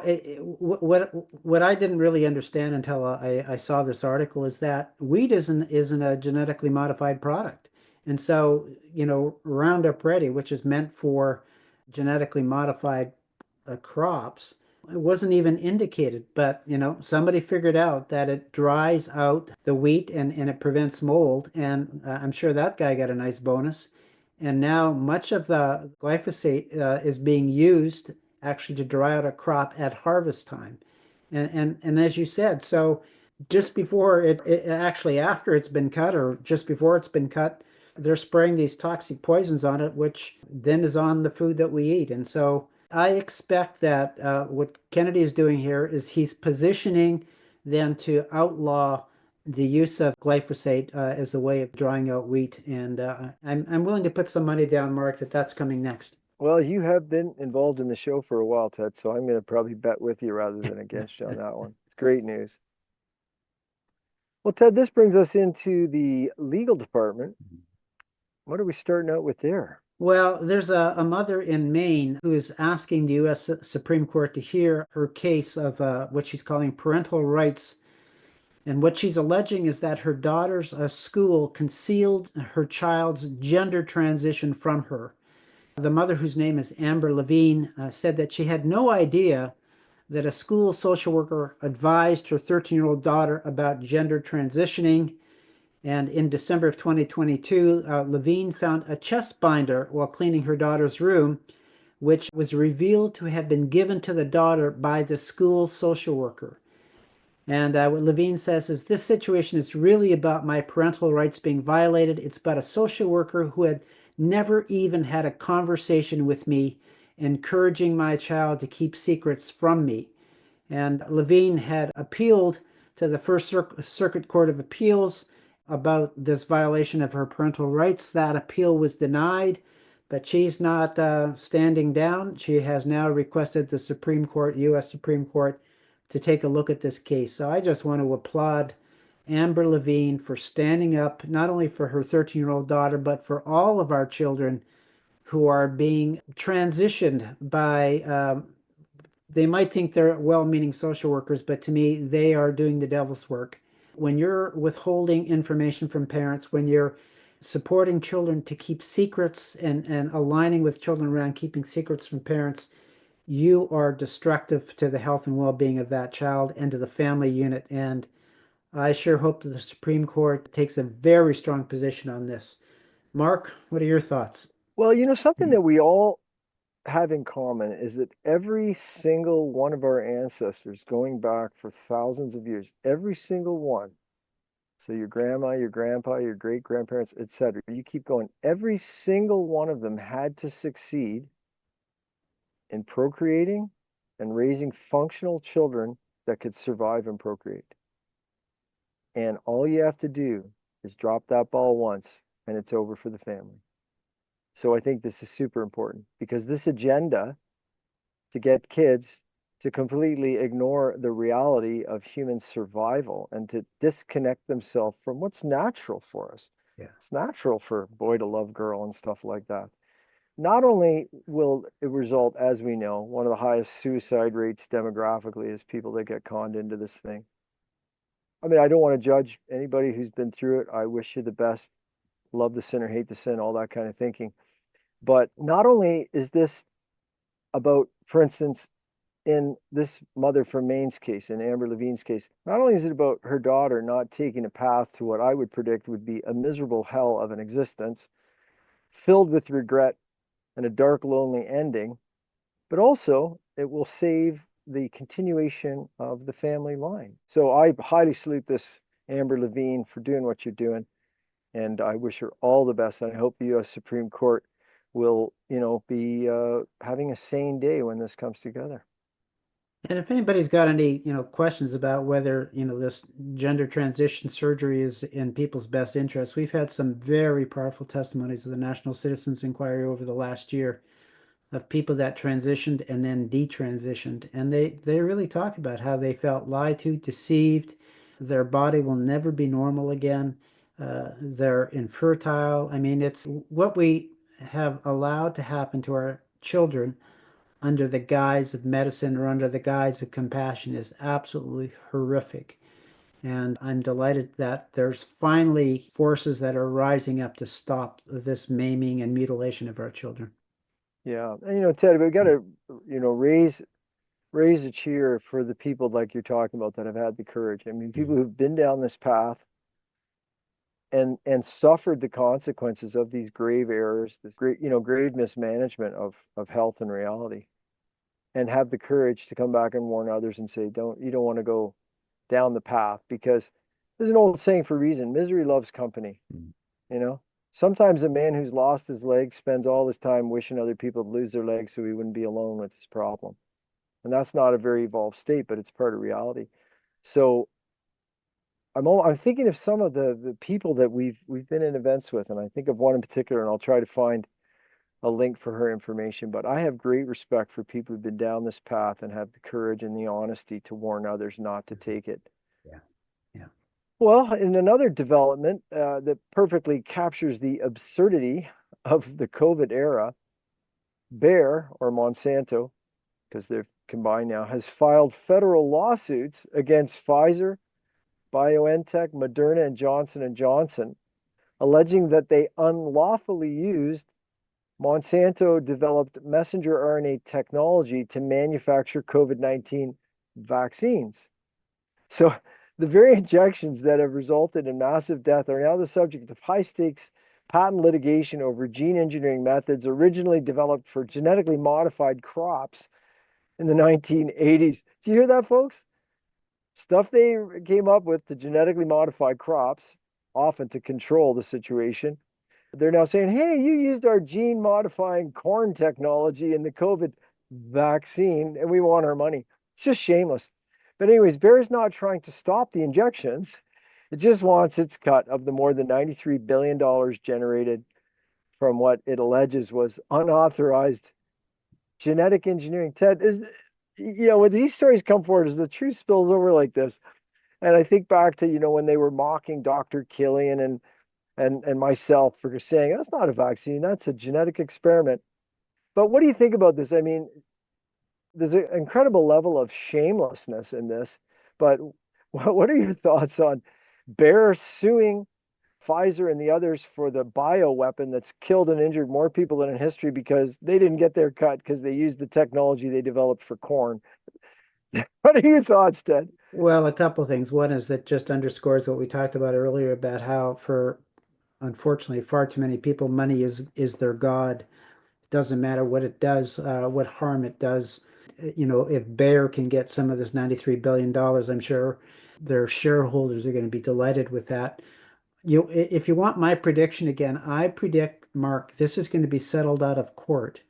what I didn't really understand until I saw this article is that wheat isn't a genetically modified product. And so, Roundup Ready, which is meant for genetically modified crops, it wasn't even indicated. But, somebody figured out that it dries out the wheat and it prevents mold. And I'm sure that guy got a nice bonus. And now much of the glyphosate is being used actually to dry out a crop at harvest time. And as you said, so just before it actually after it's been cut or just before it's been cut, they're spraying these toxic poisons on it, which then is on the food that we eat. And so I expect that what Kennedy is doing here is he's positioning them to outlaw the use of glyphosate as a way of drying out wheat. And I'm willing to put some money down, Mark, that that's coming next. Well, you have been involved in the show for a while, Ted, so I'm going to probably bet with you rather than against you on that one. It's great news. Well, Ted, this brings us into the legal department. What are we starting out with there? Well, there's a mother in Maine who is asking the U.S. Supreme Court to hear her case of what she's calling parental rights. And what she's alleging is that her daughter's school concealed her child's gender transition from her. The mother, whose name is Amber Levine, said that she had no idea that a school social worker advised her 13-year-old daughter about gender transitioning. And in December of 2022, Levine found a chest binder while cleaning her daughter's room, which was revealed to have been given to the daughter by the school social worker. And what Levine says is this situation is really about my parental rights being violated. It's about a social worker who had never even had a conversation with me, encouraging my child to keep secrets from me. And Levine had appealed to the First Circuit Court of Appeals about this violation of her parental rights. That appeal was denied, but she's not standing down. She has now requested the Supreme Court, U.S. Supreme Court, to take a look at this case. So I just want to applaud Amber Levine for standing up, not only for her 13-year-old daughter, but for all of our children who are being transitioned by, they might think they're well-meaning social workers, but to me, they are doing the devil's work. When you're withholding information from parents, when you're supporting children to keep secrets and aligning with children around keeping secrets from parents, you are destructive to the health and well-being of that child and to the family unit. And I sure hope that the Supreme Court takes a very strong position on this. Mark, what are your thoughts? Well, something that we all have in common is that every single one of our ancestors, going back for thousands of years, every single one, so your grandma, your grandpa, your great grandparents, etc., you keep going, every single one of them had to succeed in procreating and raising functional children that could survive and procreate. And all you have to do is drop that ball once and it's over for the family. So I think this is super important because this agenda to get kids to completely ignore the reality of human survival and to disconnect themselves from what's natural for us. Yeah. It's natural for boy to love girl and stuff like that. Not only will it result, as we know, one of the highest suicide rates demographically is people that get conned into this thing. I mean, I don't want to judge anybody who's been through it. I wish you the best. Love the sin or hate the sin, all that kind of thinking. But not only is this about, for instance, in this mother from Maine's case, in Amber Levine's case, not only is it about her daughter not taking a path to what I would predict would be a miserable hell of an existence, filled with regret and a dark, lonely ending, but also it will save the continuation of the family line. So I highly salute this Amber Levine for doing what you're doing, and I wish her all the best. And I hope the U.S. Supreme Court will, be having a sane day when this comes together. And if anybody's got any, questions about whether, this gender transition surgery is in people's best interest, we've had some very powerful testimonies of the National Citizens Inquiry over the last year of people that transitioned and then detransitioned. And they really talk about how they felt lied to, deceived, their body will never be normal again, they're infertile. I mean, it's what we have allowed to happen to our children under the guise of medicine or under the guise of compassion is absolutely horrific. And I'm delighted that there's finally forces that are rising up to stop this maiming and mutilation of our children. Yeah, and Ted, we got to, raise a cheer for the people like you're talking about that have had the courage. I mean, people who've been down this path and suffered the consequences of these grave errors, this great, grave mismanagement of health and reality, and have the courage to come back and warn others and say, you don't want to go down the path because there's an old saying for a reason, misery loves company, you know? Sometimes a man who's lost his legs spends all his time wishing other people would lose their legs so he wouldn't be alone with his problem. And that's not a very evolved state, but it's part of reality. So I'm thinking of some of the people that we've been in events with, and I think of one in particular, and I'll try to find a link for her information. But I have great respect for people who've been down this path and have the courage and the honesty to warn others not to take it. Yeah. Yeah. Well, in another development that perfectly captures the absurdity of the COVID era, Bayer, or Monsanto, because they're combined now, has filed federal lawsuits against Pfizer, BioNTech, Moderna, and Johnson & Johnson, alleging that they unlawfully used Monsanto-developed messenger RNA technology to manufacture COVID-19 vaccines. So the very injections that have resulted in massive death are now the subject of high-stakes patent litigation over gene engineering methods originally developed for genetically modified crops in the 1980s. Do you hear that, folks? Stuff they came up with to genetically modify crops, often to control the situation. They're now saying, hey, you used our gene modifying corn technology in the COVID vaccine and we want our money. It's just shameless. But anyways, Bayer's not trying to stop the injections. It just wants its cut of the more than $93 billion generated from what it alleges was unauthorized genetic engineering. Ted, when these stories come forward, as the truth spills over like this, and I think back to, when they were mocking Dr. Killian and myself for saying, that's not a vaccine, that's a genetic experiment. But what do you think about this? I mean, there's an incredible level of shamelessness in this, but what are your thoughts on Bayer suing Pfizer and the others for the bioweapon that's killed and injured more people than in history because they didn't get their cut because they used the technology they developed for corn? What are your thoughts, Ted? Well, a couple of things. One is that just underscores what we talked about earlier about how, for unfortunately far too many people, money is their god. It doesn't matter what it does, what harm it does. If Bayer can get some of this $93 billion, I'm sure their shareholders are going to be delighted with that. If you want my prediction again, I predict, Mark, this is going to be settled out of court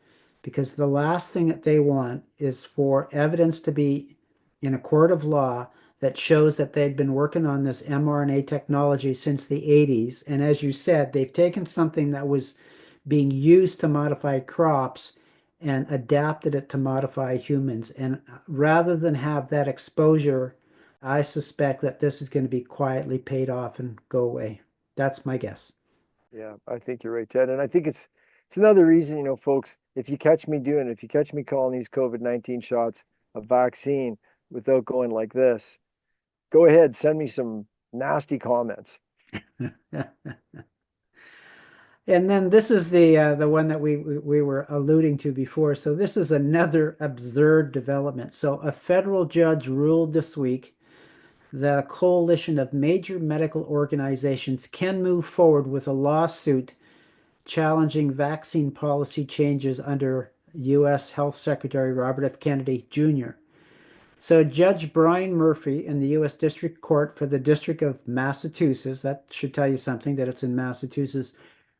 because the last thing that they want is for evidence to be in a court of law that shows that they'd been working on this mRNA technology since the 80s. And as you said, they've taken something that was being used to modify crops and adapted it to modify humans. And rather than have that exposure, I suspect that this is going to be quietly paid off and go away. That's my guess. Yeah, I think you're right, Ted. And I think it's another reason, folks, if you catch me doing it, if you catch me calling these COVID-19 shots a vaccine without going like this, go ahead, send me some nasty comments. And then this is the one that we were alluding to before. So this is another absurd development. So a federal judge ruled this week that a coalition of major medical organizations can move forward with a lawsuit challenging vaccine policy changes under U.S. Health Secretary Robert F. Kennedy Jr. So Judge Brian Murphy in the U.S. District Court for the District of Massachusetts, that should tell you something that it's in Massachusetts,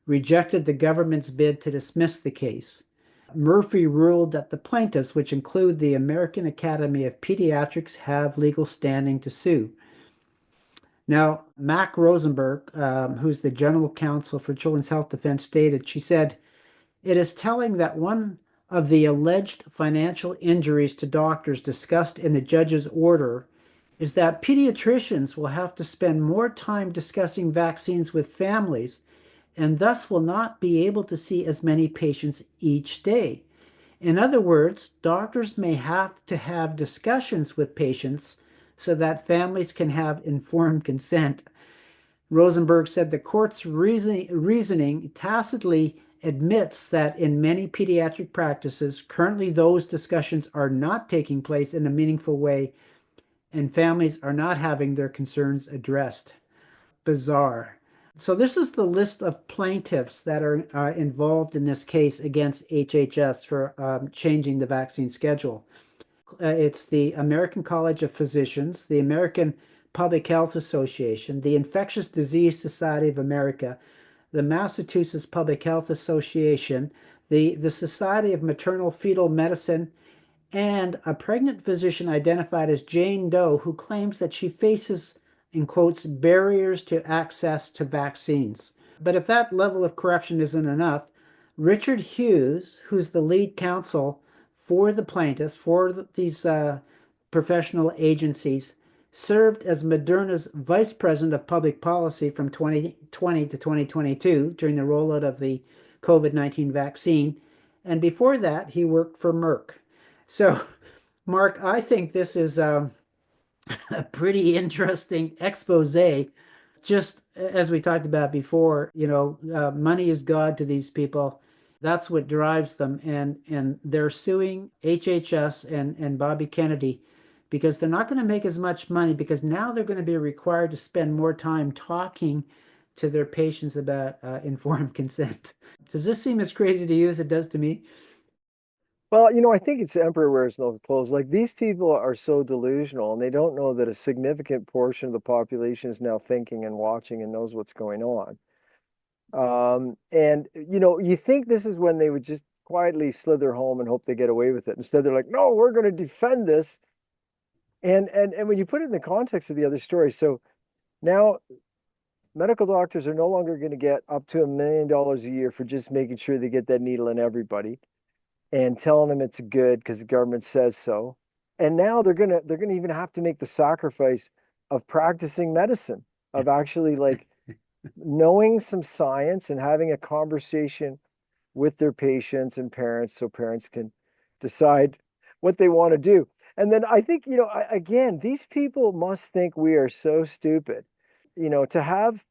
rejected the government's bid to dismiss the case. Murphy ruled that the plaintiffs, which include the American Academy of Pediatrics, have legal standing to sue. Now, Mac Rosenberg, who's the general counsel for Children's Health Defense, stated, she said, it is telling that one of the alleged financial injuries to doctors discussed in the judge's order is that pediatricians will have to spend more time discussing vaccines with families and thus will not be able to see as many patients each day. In other words, doctors may have to have discussions with patients so that families can have informed consent. Rosenberg said the court's reasoning tacitly admits that in many pediatric practices, currently those discussions are not taking place in a meaningful way and families are not having their concerns addressed. Bizarre. So this is the list of plaintiffs that are involved in this case against HHS for changing the vaccine schedule. It's the American College of Physicians, the American Public Health Association, the Infectious Disease Society of America, the Massachusetts Public Health Association, the Society of Maternal Fetal Medicine, and a pregnant physician identified as Jane Doe who claims that she faces, in quotes, barriers to access to vaccines. But if that level of corruption isn't enough, Richard Hughes, who's the lead counsel for the plaintiffs, for these professional agencies, served as Moderna's vice president of public policy from 2020 to 2022 during the rollout of the COVID-19 vaccine. And before that, he worked for Merck. So, Mark, I think this is a pretty interesting expose. Just as we talked about before, money is God to these people. That's what drives them, and they're suing HHS and Bobby Kennedy because they're not going to make as much money because now they're going to be required to spend more time talking to their patients about informed consent. Does this seem as crazy to you as it does to me? Well, I think it's emperor wears no clothes. Like these people are so delusional and they don't know that a significant portion of the population is now thinking and watching and knows what's going on. And you think this is when they would just quietly slither home and hope they get away with it. Instead, they're like, no, we're going to defend this. And when you put it in the context of the other story, so now medical doctors are no longer going to get up to $1 million a year for just making sure they get that needle in everybody and telling them it's good because the government says so. And now they're gonna even have to make the sacrifice of practicing medicine, of actually like knowing some science and having a conversation with their patients and parents so parents can decide what they want to do. And then I think, again, these people must think we are so stupid, to have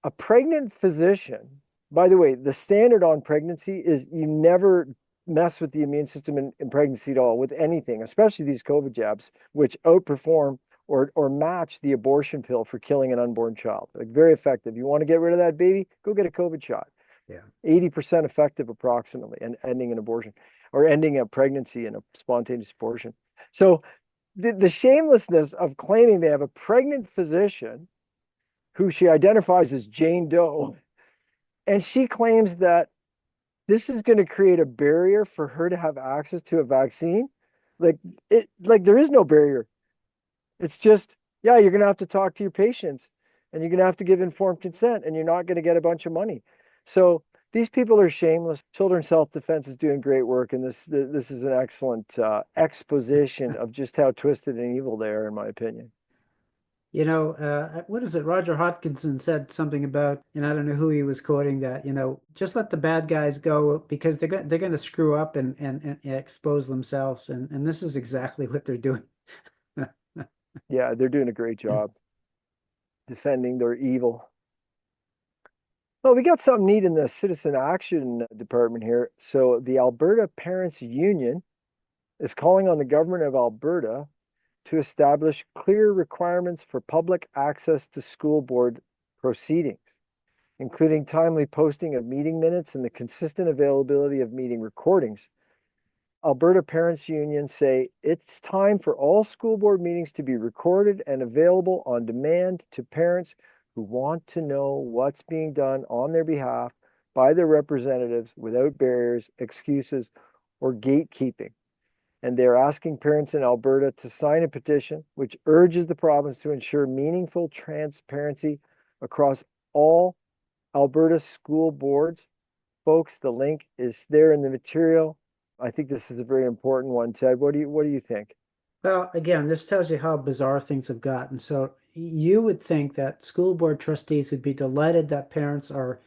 a pregnant physician. By the way, the standard on pregnancy is you never mess with the immune system in pregnancy at all with anything, especially these COVID jabs, which outperform or match the abortion pill for killing an unborn child. Like very effective. You want to get rid of that baby? Go get a COVID shot. Yeah. 80% effective approximately, and ending an abortion or ending a pregnancy in a spontaneous abortion. So the shamelessness of claiming they have a pregnant physician who she identifies as Jane Doe, and she claims that this is going to create a barrier for her to have access to a vaccine. Like there is no barrier. It's just Yeah, you're going to have to talk to your patients and you're going to have to give informed consent and you're not going to get a bunch of money. So these people are shameless. Children's Health Defense is doing great work, and this is an excellent exposition of just how twisted and evil they are, in my opinion. What is it? Roger Hodgkinson said something about, and I don't know who he was quoting that, just let the bad guys go because they're going to screw up and expose themselves. And this is exactly what they're doing. Yeah, they're doing a great job defending their evil. Well, we got something neat in the Citizen Action Department here. So the Alberta Parents Union is calling on the government of Alberta to establish clear requirements for public access to school board proceedings, including timely posting of meeting minutes and the consistent availability of meeting recordings. Alberta Parents Union say it's time for all school board meetings to be recorded and available on demand to parents who want to know what's being done on their behalf by their representatives without barriers, excuses, or gatekeeping. And they're asking parents in Alberta to sign a petition which urges the province to ensure meaningful transparency across all Alberta school boards. Folks, the link is there in the material. I think this is a very important one. Ted, what do you think? Well, again, this tells you how bizarre things have gotten. So you would think that school board trustees would be delighted that parents are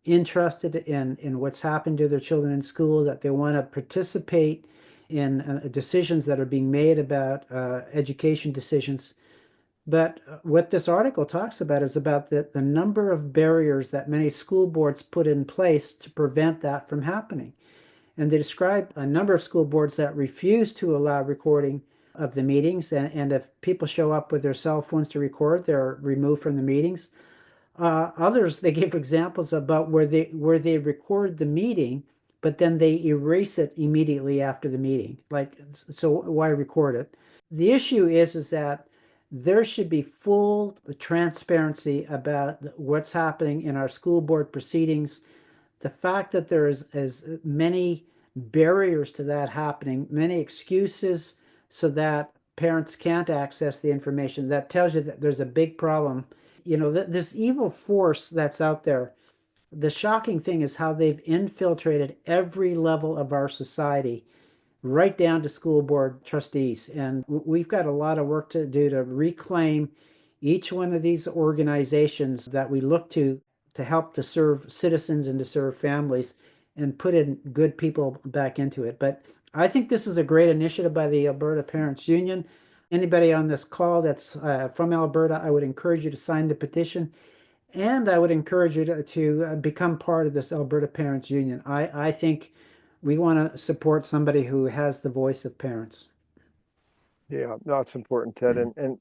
interested in what's happened to their children in school, that they want to participate in decisions that are being made about education decisions. But what this article talks about is about the number of barriers that many school boards put in place to prevent that from happening. And they describe a number of school boards that refuse to allow recording of the meetings. And if people show up with their cell phones to record, they're removed from the meetings. Others, they give examples about where they record the meeting, but then they erase it immediately after the meeting. Like, so why record it? The issue is that there should be full transparency about what's happening in our school board proceedings. The fact that there is as many barriers to that happening, many excuses so that parents can't access the information, that tells you that there's a big problem. This evil force that's out there, the shocking thing is how they've infiltrated every level of our society, right down to school board trustees. And we've got a lot of work to do to reclaim each one of these organizations that we look to help to serve citizens and to serve families and put in good people back into it. But I think this is a great initiative by the Alberta Parents Union. Anybody on this call that's from Alberta, I would encourage you to sign the petition. And I would encourage you to become part of this Alberta Parents Union. I think we want to support somebody who has the voice of parents. Yeah, that's important, Ted. And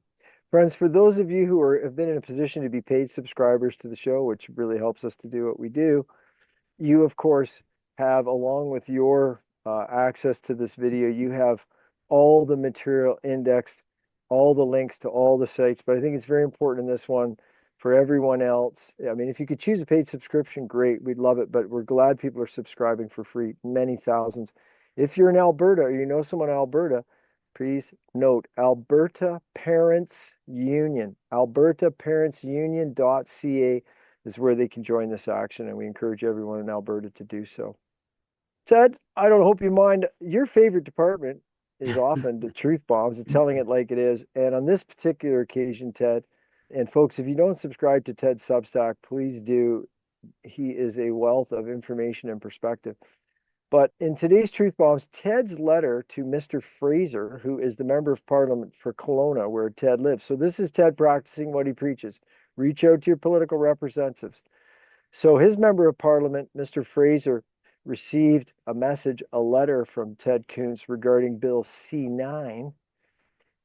friends, for those of you who have been in a position to be paid subscribers to the show, which really helps us to do what we do, you, of course, have, along with your access to this video, you have all the material indexed, all the links to all the sites. But I think it's very important in this one for everyone else. I mean, if you could choose a paid subscription, great. We'd love it. But we're glad people are subscribing for free, many thousands. If you're in Alberta or you know someone in Alberta, please note Alberta Parents Union, albertaparentsunion.ca is where they can join this action, and we encourage everyone in Alberta to do so. Ted, I don't hope you mind. Your favorite department is often the truth bombs and telling it like it is. And on this particular occasion, Ted, and folks, if you don't subscribe to Ted's Substack, please do. He is a wealth of information and perspective. But in today's Truth Bombs, Ted's letter to Mr. Fraser, who is the member of parliament for Kelowna, where Ted lives. So this is Ted practicing what he preaches. Reach out to your political representatives. So his member of parliament, Mr. Fraser, received a message, a letter from Ted Koontz regarding Bill C9.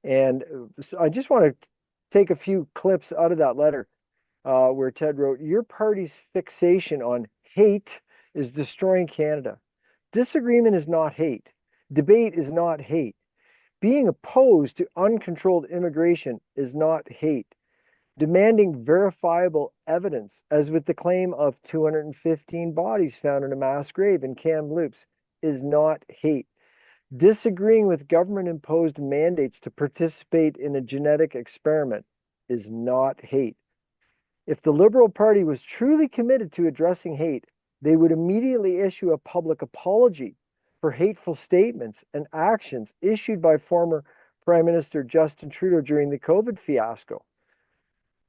And so I just want to take a few clips out of that letter where Ted wrote, "Your party's fixation on hate is destroying Canada. Disagreement is not hate. Debate is not hate. Being opposed to uncontrolled immigration is not hate. Demanding verifiable evidence, as with the claim of 215 bodies found in a mass grave in Kamloops, is not hate. Disagreeing with government-imposed mandates to participate in a genetic experiment is not hate. If the Liberal Party was truly committed to addressing hate, they would immediately issue a public apology for hateful statements and actions issued by former Prime Minister Justin Trudeau during the COVID fiasco.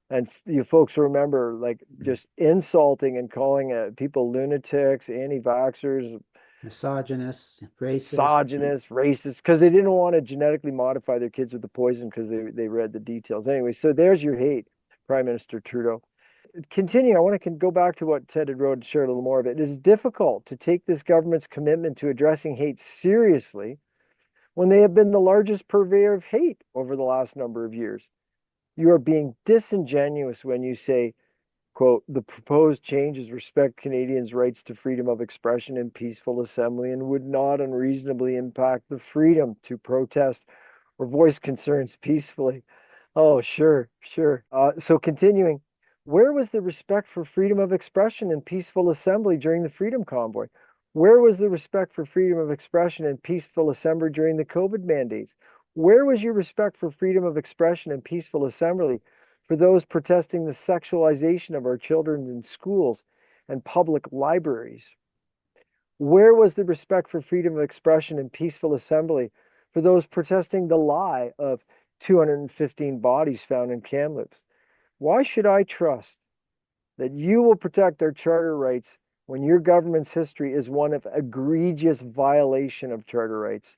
And you folks remember, like, just insulting and calling people lunatics, anti-vaxxers, Misogynist, racist. misogynist, racist, because they didn't want to genetically modify their kids with the poison because they read the details. Anyway, so there's your hate, Prime Minister Trudeau. Continue, I want to go back to what Ted had wrote and share a little more of it. It is difficult to take this government's commitment to addressing hate seriously when they have been the largest purveyor of hate over the last number of years. You are being disingenuous when you say, quote, the proposed changes respect Canadians' rights to freedom of expression and peaceful assembly and would not unreasonably impact the freedom to protest or voice concerns peacefully. Oh, sure, sure. So continuing, where was the respect for freedom of expression and peaceful assembly during the Freedom Convoy? Where was the respect for freedom of expression and peaceful assembly during the COVID mandates? Where was your respect for freedom of expression and peaceful assembly for those protesting the sexualization of our children in schools and public libraries? Where was the respect for freedom of expression and peaceful assembly for those protesting the lie of 215 bodies found in Kamloops? Why should I trust that you will protect our charter rights when your government's history is one of egregious violation of charter rights?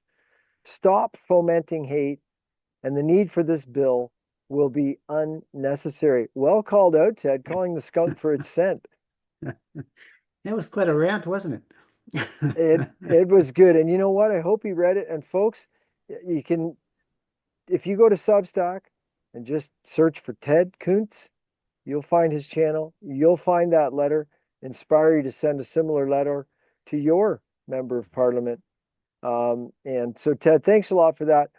Stop fomenting hate, and the need for this bill will be unnecessary. Well called out, Ted, calling the skunk for its scent. It was quite a rant, wasn't It was good. And you know what? I hope he read it. And folks, you can, if you go to Substack and just search for Ted Kuntz, you'll find his channel. You'll find that letter. Inspire you to send a similar letter to your member of parliament. And so, Ted, thanks a lot for that.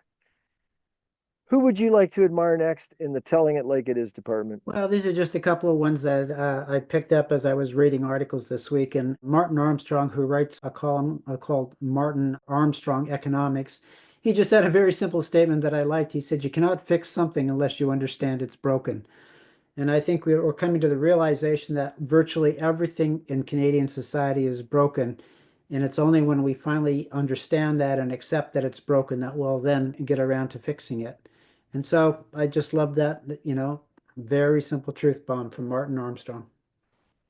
Who would you like to admire next in the Telling It Like It Is department? Well, these are just a couple of ones that I picked up as I was reading articles this week. And Martin Armstrong, who writes a column called Martin Armstrong Economics, he just had a very simple statement that I liked. He said, "You cannot fix something unless you understand it's broken." And I think we're coming to the realization that virtually everything in Canadian society is broken. And it's only when we finally understand that and accept that it's broken that we'll then get around to fixing it. And so I just love that, very simple truth bomb from Martin Armstrong.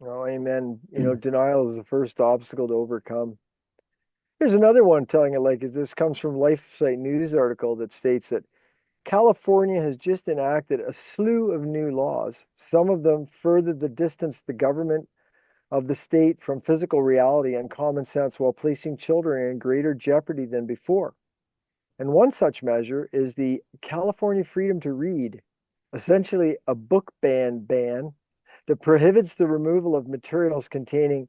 Oh, amen. Denial is the first obstacle to overcome. Here's another one telling it like this comes from LifeSite News article that states that California has just enacted a slew of new laws. Some of them further the distance the government of the state from physical reality and common sense while placing children in greater jeopardy than before. And one such measure is the California Freedom to Read, essentially a book ban that prohibits the removal of materials containing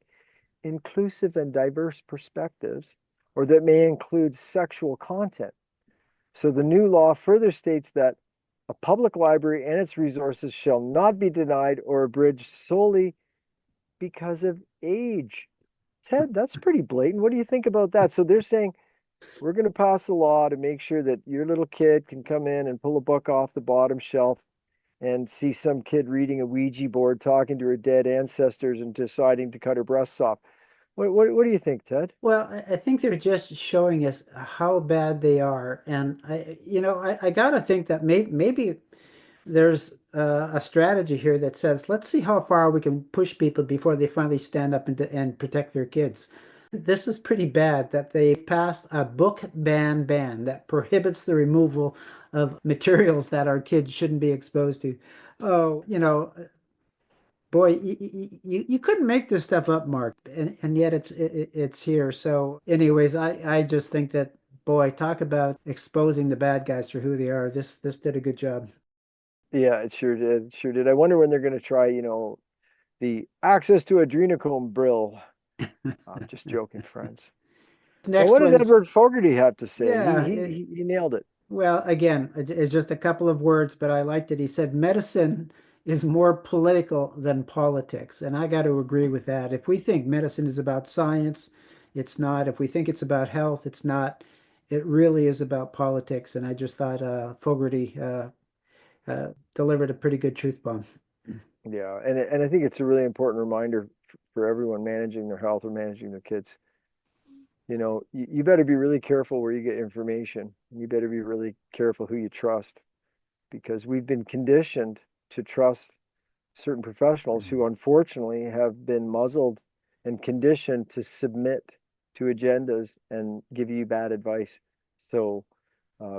inclusive and diverse perspectives or that may include sexual content. So the new law further states that a public library and its resources shall not be denied or abridged solely because of age. Ted, that's pretty blatant. What do you think about that? So they're saying we're going to pass a law to make sure that your little kid can come in and pull a book off the bottom shelf and see some kid reading a Ouija board, talking to her dead ancestors and deciding to cut her breasts off. What do you think, Ted? Well, I think they're just showing us how bad they are. And I gotta think that maybe there's a strategy here that says, let's see how far we can push people before they finally stand up and protect their kids. This is pretty bad that they've passed a book ban that prohibits the removal of materials that our kids shouldn't be exposed to. Oh, boy, you couldn't make this stuff up, Mark, and yet it's here. So, anyways, I just think that, boy, talk about exposing the bad guys for who they are. This did a good job. Yeah, it sure did. It sure did. I wonder when they're going to try, the access to adrenochrome brill. I'm just joking, friends. Well, Next what did one's, Edward Fogarty have to say? yeah, He nailed it. well, again, it's just a couple of words, but I liked it. He said medicine is more political than politics. And I got to agree with that. If we think medicine is about science, it's not. If we think it's about health, it's not. it really is about politics. And I just thought Fogarty delivered a pretty good truth bomb. Yeah, and I think it's a really important reminder for everyone managing their health or managing their kids. You better be really careful where you get information. You better be really careful who you trust because we've been conditioned to trust certain professionals who unfortunately have been muzzled and conditioned to submit to agendas and give you bad advice. So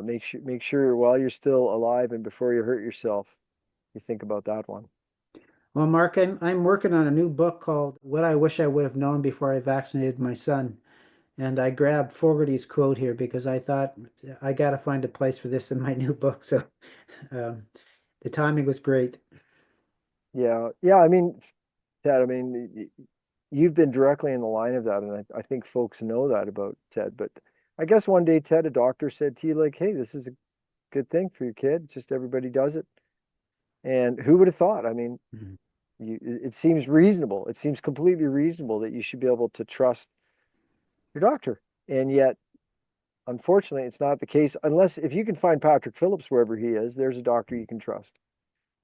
make sure while you're still alive and before you hurt yourself, you think about that one. Well, Mark, I'm working on a new book called What I Wish I Would Have Known Before I Vaccinated My Son. And I grabbed Fogarty's quote here because I thought I got to find a place for this in my new book. So um, the timing was great. Yeah, yeah. I mean, Ted, I mean, you've been directly in the line of that, and I think folks know that about Ted. But I guess one day, Ted, a doctor said to you, like, "Hey, this is a good thing for your kid. Just everybody does it." And who would have thought? I mean, Mhm. it seems reasonable. It seems completely reasonable that you should be able to trust your doctor. And yet, unfortunately, it's not the case unless if you can find Patrick Phillips wherever he is, there's a doctor you can trust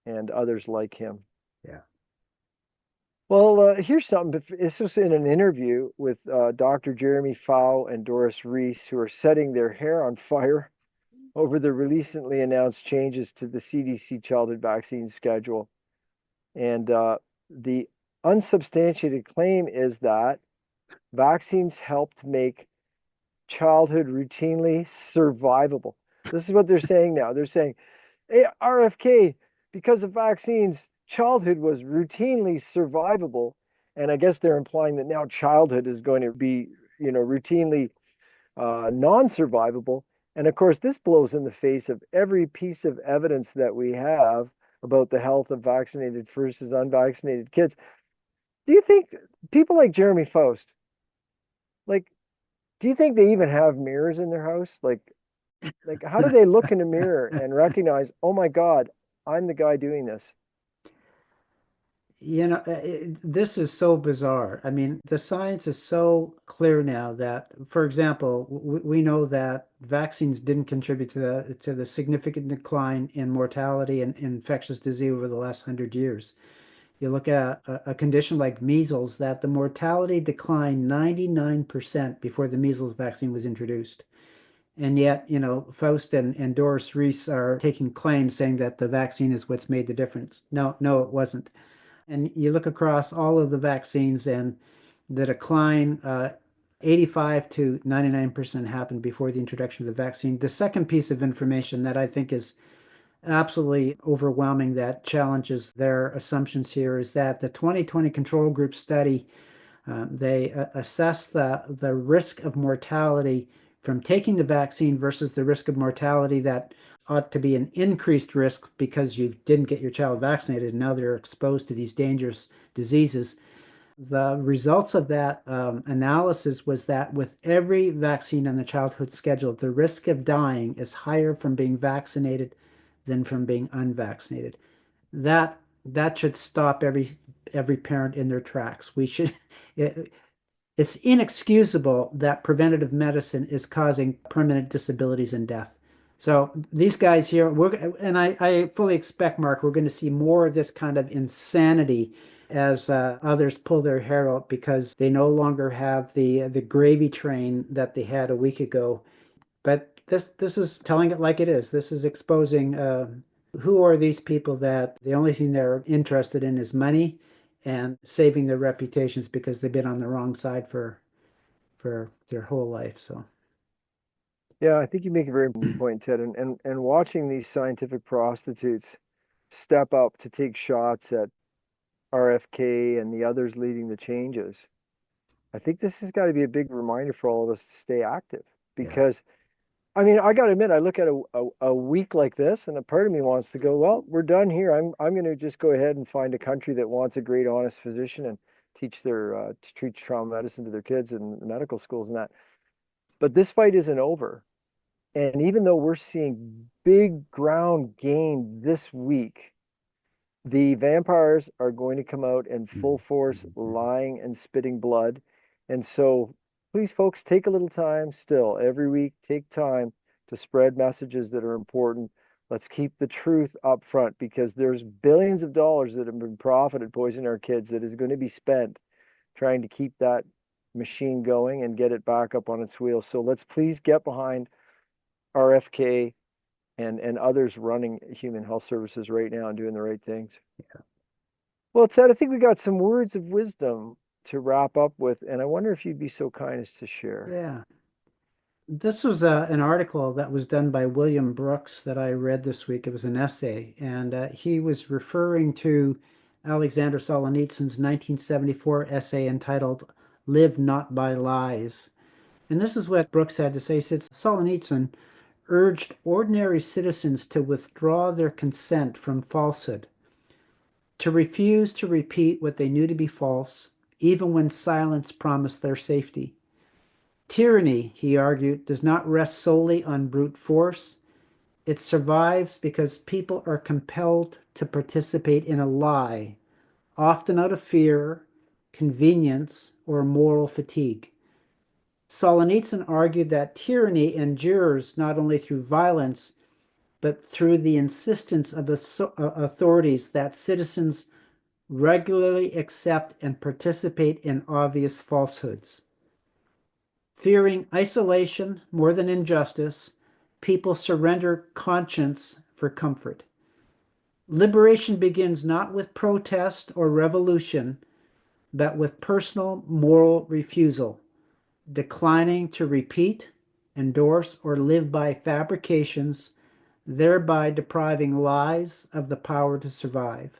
and others like him. Yeah. Well, here's something. This was in an interview with Dr. Jeremy Fow and Doris Reese, who are setting their hair on fire over the recently announced changes to the CDC childhood vaccine schedule. And the unsubstantiated claim is that vaccines helped make childhood routinely survivable. This is what they're saying now. They're saying, hey, RFK, because of vaccines, childhood was routinely survivable. And I guess they're implying that now childhood is going to be, routinely non-survivable. And of course, this blows in the face of every piece of evidence that we have about the health of vaccinated versus unvaccinated kids. Do you think people like Jeremy Faust, like, do you think they even have mirrors in their house? Like how do they look in a mirror and recognize, oh my God, I'm the guy doing this? This is so bizarre. I mean, the science is so clear now that, for example, we know that vaccines didn't contribute to the significant decline in mortality and infectious disease over the last 100 years. You look at a condition like measles, that the mortality declined 99% before the measles vaccine was introduced. And yet, Faust and Doris Reese are taking claims saying that the vaccine is what's made the difference. No, no, it wasn't. And you look across all of the vaccines, and the decline, 85 to 99% happened before the introduction of the vaccine. The second piece of information that I think is absolutely overwhelming that challenges their assumptions here is that the 2020 control group study, they assess the risk of mortality from taking the vaccine versus the risk of mortality that ought to be an increased risk because you didn't get your child vaccinated and now they're exposed to these dangerous diseases. The results of that analysis was that with every vaccine on the childhood schedule, the risk of dying is higher from being vaccinated than from being unvaccinated. That should stop every parent in their tracks. We should it, it's inexcusable that preventative medicine is causing permanent disabilities and death. So these guys here, and I fully expect, Mark, we're going to see more of this kind of insanity as others pull their hair out because they no longer have the gravy train that they had a week ago. But this is telling it like it is. This is exposing who are these people that the only thing they're interested in is money and saving their reputations because they've been on the wrong side for their whole life. So Yeah, I think you make a very important point, Ted. And watching these scientific prostitutes step up to take shots at RFK and the others leading the changes, I think this has got to be a big reminder for all of us to stay active yeah. because I mean, I got to admit, I look at a week like this, and a part of me wants to go, well, we're done here. I'm going to just go ahead and find a country that wants a great, honest physician and to teach trauma medicine to their kids in medical schools and that. But this fight isn't over. And even though we're seeing big ground gain this week, the vampires are going to come out in full force, lying and spitting blood. And so please, folks, take a little time still every week. Take time to spread messages that are important. Let's keep the truth up front because there's billions of dollars that have been profited poisoning our kids that is going to be spent trying to keep that machine going and get it back up on its wheels. So let's please get behind RFK and others running human health services right now and doing the right things. Well, Ted, I think we got some words of wisdom to wrap up with, and I wonder if you'd be so kind as to share. Yeah. This was an article that was done by William Brooks that I read this week. It was an essay, and he was referring to Alexander Solzhenitsyn's 1974 essay entitled Live Not by Lies. And this is what Brooks had to say. He said Solzhenitsyn urged ordinary citizens to withdraw their consent from falsehood, to refuse to repeat what they knew to be false, even when silence promised their safety. Tyranny, he argued, does not rest solely on brute force. It survives because people are compelled to participate in a lie, often out of fear, convenience, or moral fatigue. Solzhenitsyn argued that tyranny endures not only through violence, but through the insistence of authorities that citizens regularly accept and participate in obvious falsehoods. Fearing isolation more than injustice, people surrender conscience for comfort. Liberation begins not with protest or revolution, but with personal moral refusal, declining to repeat, endorse, or live by fabrications, thereby depriving lies of the power to survive.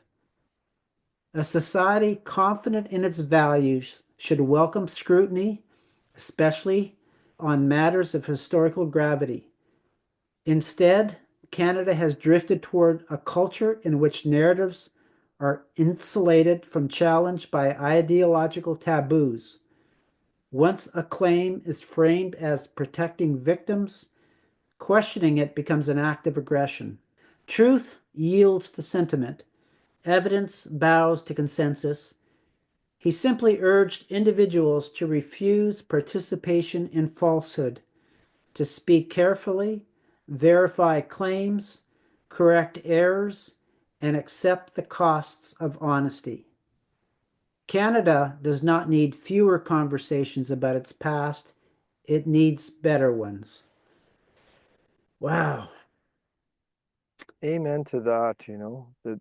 A society confident in its values should welcome scrutiny, especially on matters of historical gravity. Instead, Canada has drifted toward a culture in which narratives are insulated from challenge by ideological taboos. Once a claim is framed as protecting victims, questioning it becomes an act of aggression. Truth yields to sentiment. Evidence bows to consensus. He simply urged individuals to refuse participation in falsehood, to speak carefully, verify claims, correct errors, and accept the costs of honesty. Canada does not need fewer conversations about its past, it needs better ones. Wow. Amen to that,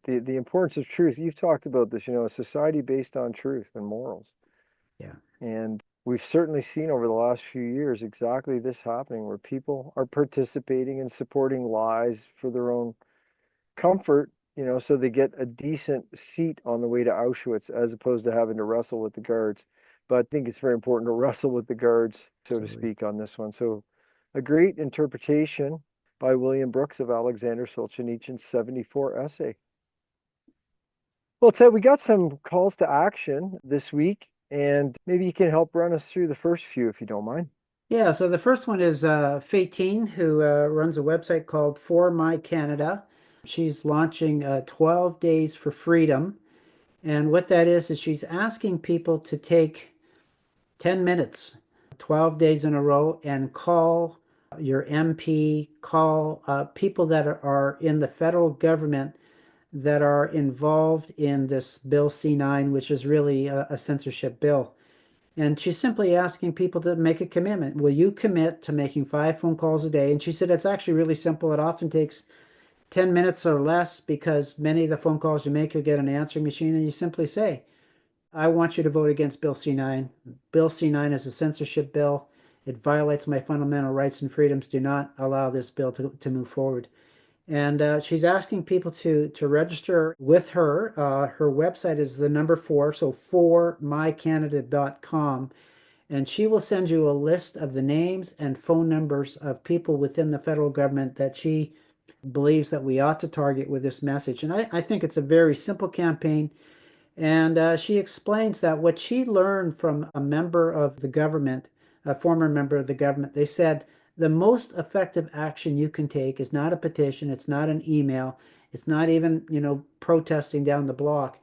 the importance of truth. You've talked about this, a society based on truth and morals. Yeah. And we've certainly seen over the last few years exactly this happening where people are participating and supporting lies for their own comfort, so they get a decent seat on the way to Auschwitz as opposed to having to wrestle with the guards. But I think it's very important to wrestle with the guards, so to Absolutely. speak, on this one. So a great interpretation by William Brooks of Alexander Solzhenitsyn's 74 essay. Well, Ted, we got some calls to action this week, and maybe you can help run us through the first few if you don't mind. Yeah, so the first one is Fatine, who runs a website called For My Canada. She's launching 12 Days for Freedom. And what that is she's asking people to take 10 minutes, 12 days in a row, and call your MP, call people that are in the federal government that are involved in this Bill C9, which is really a censorship bill. And she's simply asking people to make a commitment. Will you commit to making 5 phone calls a day? And she said it's actually really simple. It often takes 10 minutes or less because many of the phone calls you make, you'll get an answering machine, and you simply say, I want you to vote against Bill C9. Bill C9 is a censorship bill. It violates my fundamental rights and freedoms. Do not allow this bill to move forward. And she's asking people to register with her. Her website is the number 4, so 4mycanada.com. And she will send you a list of the names and phone numbers of people within the federal government that she believes that we ought to target with this message. And I think it's a very simple campaign. And she explains that what she learned from a member of the government, a former member of the government, they said the most effective action you can take is not a petition, it's not an email, it's not even, protesting down the block.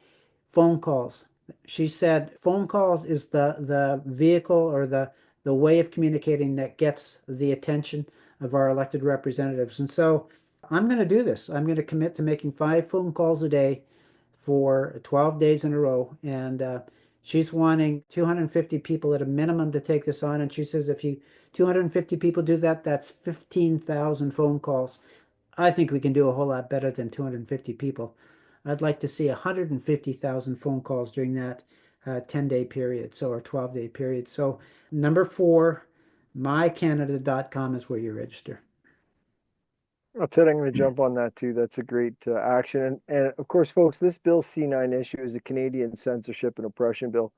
Phone calls. She said phone calls is the vehicle or the the way of communicating that gets the attention of our elected representatives. And so I'm going to do this. I'm going to commit to making 5 phone calls a day for 12 days in a row. And she's wanting 250 people at a minimum to take this on. And she says if you 250 people do that, that's 15,000 phone calls. I think we can do a whole lot better than 250 people. I'd like to see 150,000 phone calls during that 10-day period, so or 12-day period. So number 4, mycanada.com is where you register. I said I'm going to jump on that too. That's a great action. And of course, folks, this Bill C9 issue is a Canadian censorship and oppression bill.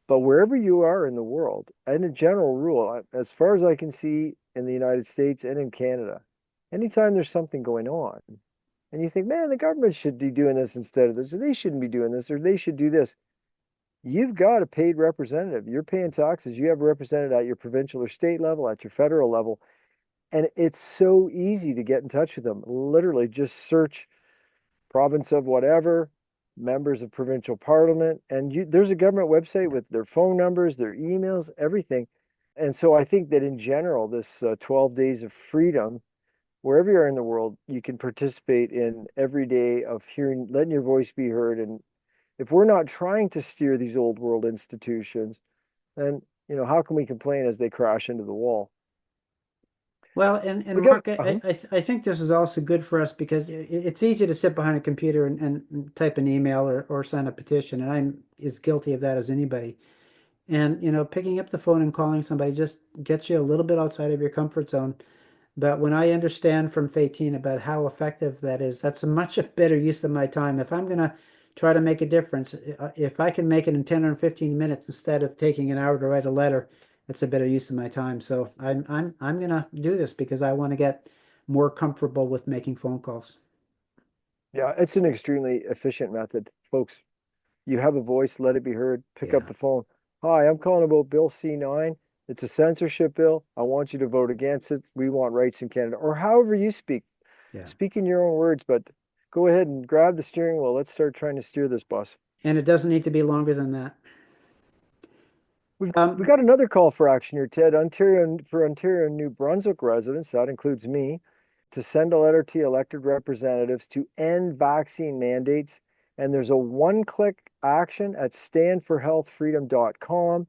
But wherever you are in the world, and a general rule, as far as I can see in the United States and in Canada, anytime there's something going on, and you think, man, the government should be doing this instead of this, or they shouldn't be doing this, or they should do this, you've got a paid representative. You're paying taxes. You have a representative at your provincial or state level, at your federal level. And it's so easy to get in touch with them. Literally, just search province of whatever, members of provincial parliament, and there's a government website with their phone numbers, their emails, everything. And so I think that in general, this 12 days of freedom, wherever you are in the world, you can participate in every day of hearing, letting your voice be heard. And if we're not trying to steer these old world institutions, then how can we complain as they crash into the wall? Well, and We got Mark, I think this is also good for us because it's easy to sit behind a computer and type an email or sign a petition, and I'm as guilty of that as anybody. And picking up the phone and calling somebody just gets you a little bit outside of your comfort zone. But when I understand from Fateen about how effective that is, that's a much better use of my time. If I'm going to try to make a difference, if I can make it in 10 or 15 minutes instead of taking an hour to write a letter, it's a better use of my time. So I'm going to do this because I want to get more comfortable with making phone calls. Yeah, it's an extremely efficient method, folks. You have a voice, let it be heard. Pick up Yeah, the phone. Hi, I'm calling about Bill C9. It's a censorship bill. I want you to vote against it. We want rights in Canada, or however you speak. yeah. Speak in your own words, but go ahead and grab the steering wheel. Let's start trying to steer this bus. And it doesn't need to be longer than that. We Um, got another call for action here, Ted. Ontario and New Brunswick residents, that includes me, to send a letter to elected representatives to end vaccine mandates. And there's a one-click action at standforhealthfreedom.com.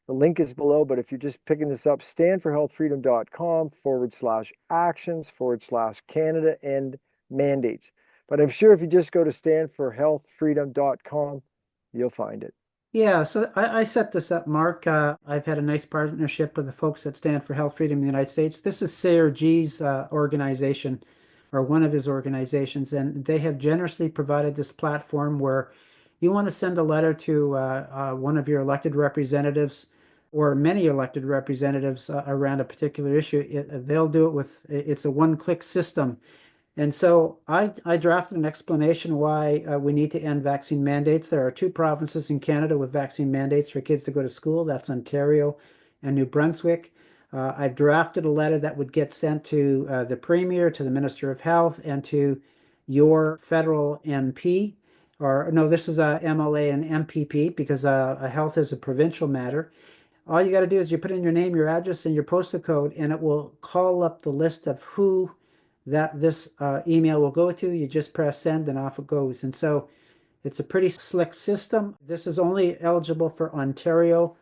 The link is below, but if you're just picking this up, standforhealthfreedom.com/actions/Canada end mandates. But I'm sure if you just go to standforhealthfreedom.com, you'll find it. Yeah, so I set this up, Mark. I've had a nice partnership with the folks that stand for Health Freedom in the United States. This is Sayer G's organization, or one of his organizations, and they have generously provided this platform where you want to send a letter to one of your elected representatives or many elected representatives around a particular issue. They'll do it it's a one-click system. And so I drafted an explanation why we need to end vaccine mandates. There are 2 provinces in Canada with vaccine mandates for kids to go to school. That's Ontario and New Brunswick. I've drafted a letter that would get sent to the Premier, to the Minister of Health, and to your federal MP. Or no, this is a MLA and MPP because health is a provincial matter. All you got to do is you put in your name, your address, and your postal code, and it will call up the list of who that this email will go to. You just press send and off it goes. And so it's a pretty slick system. This is only eligible for Ontario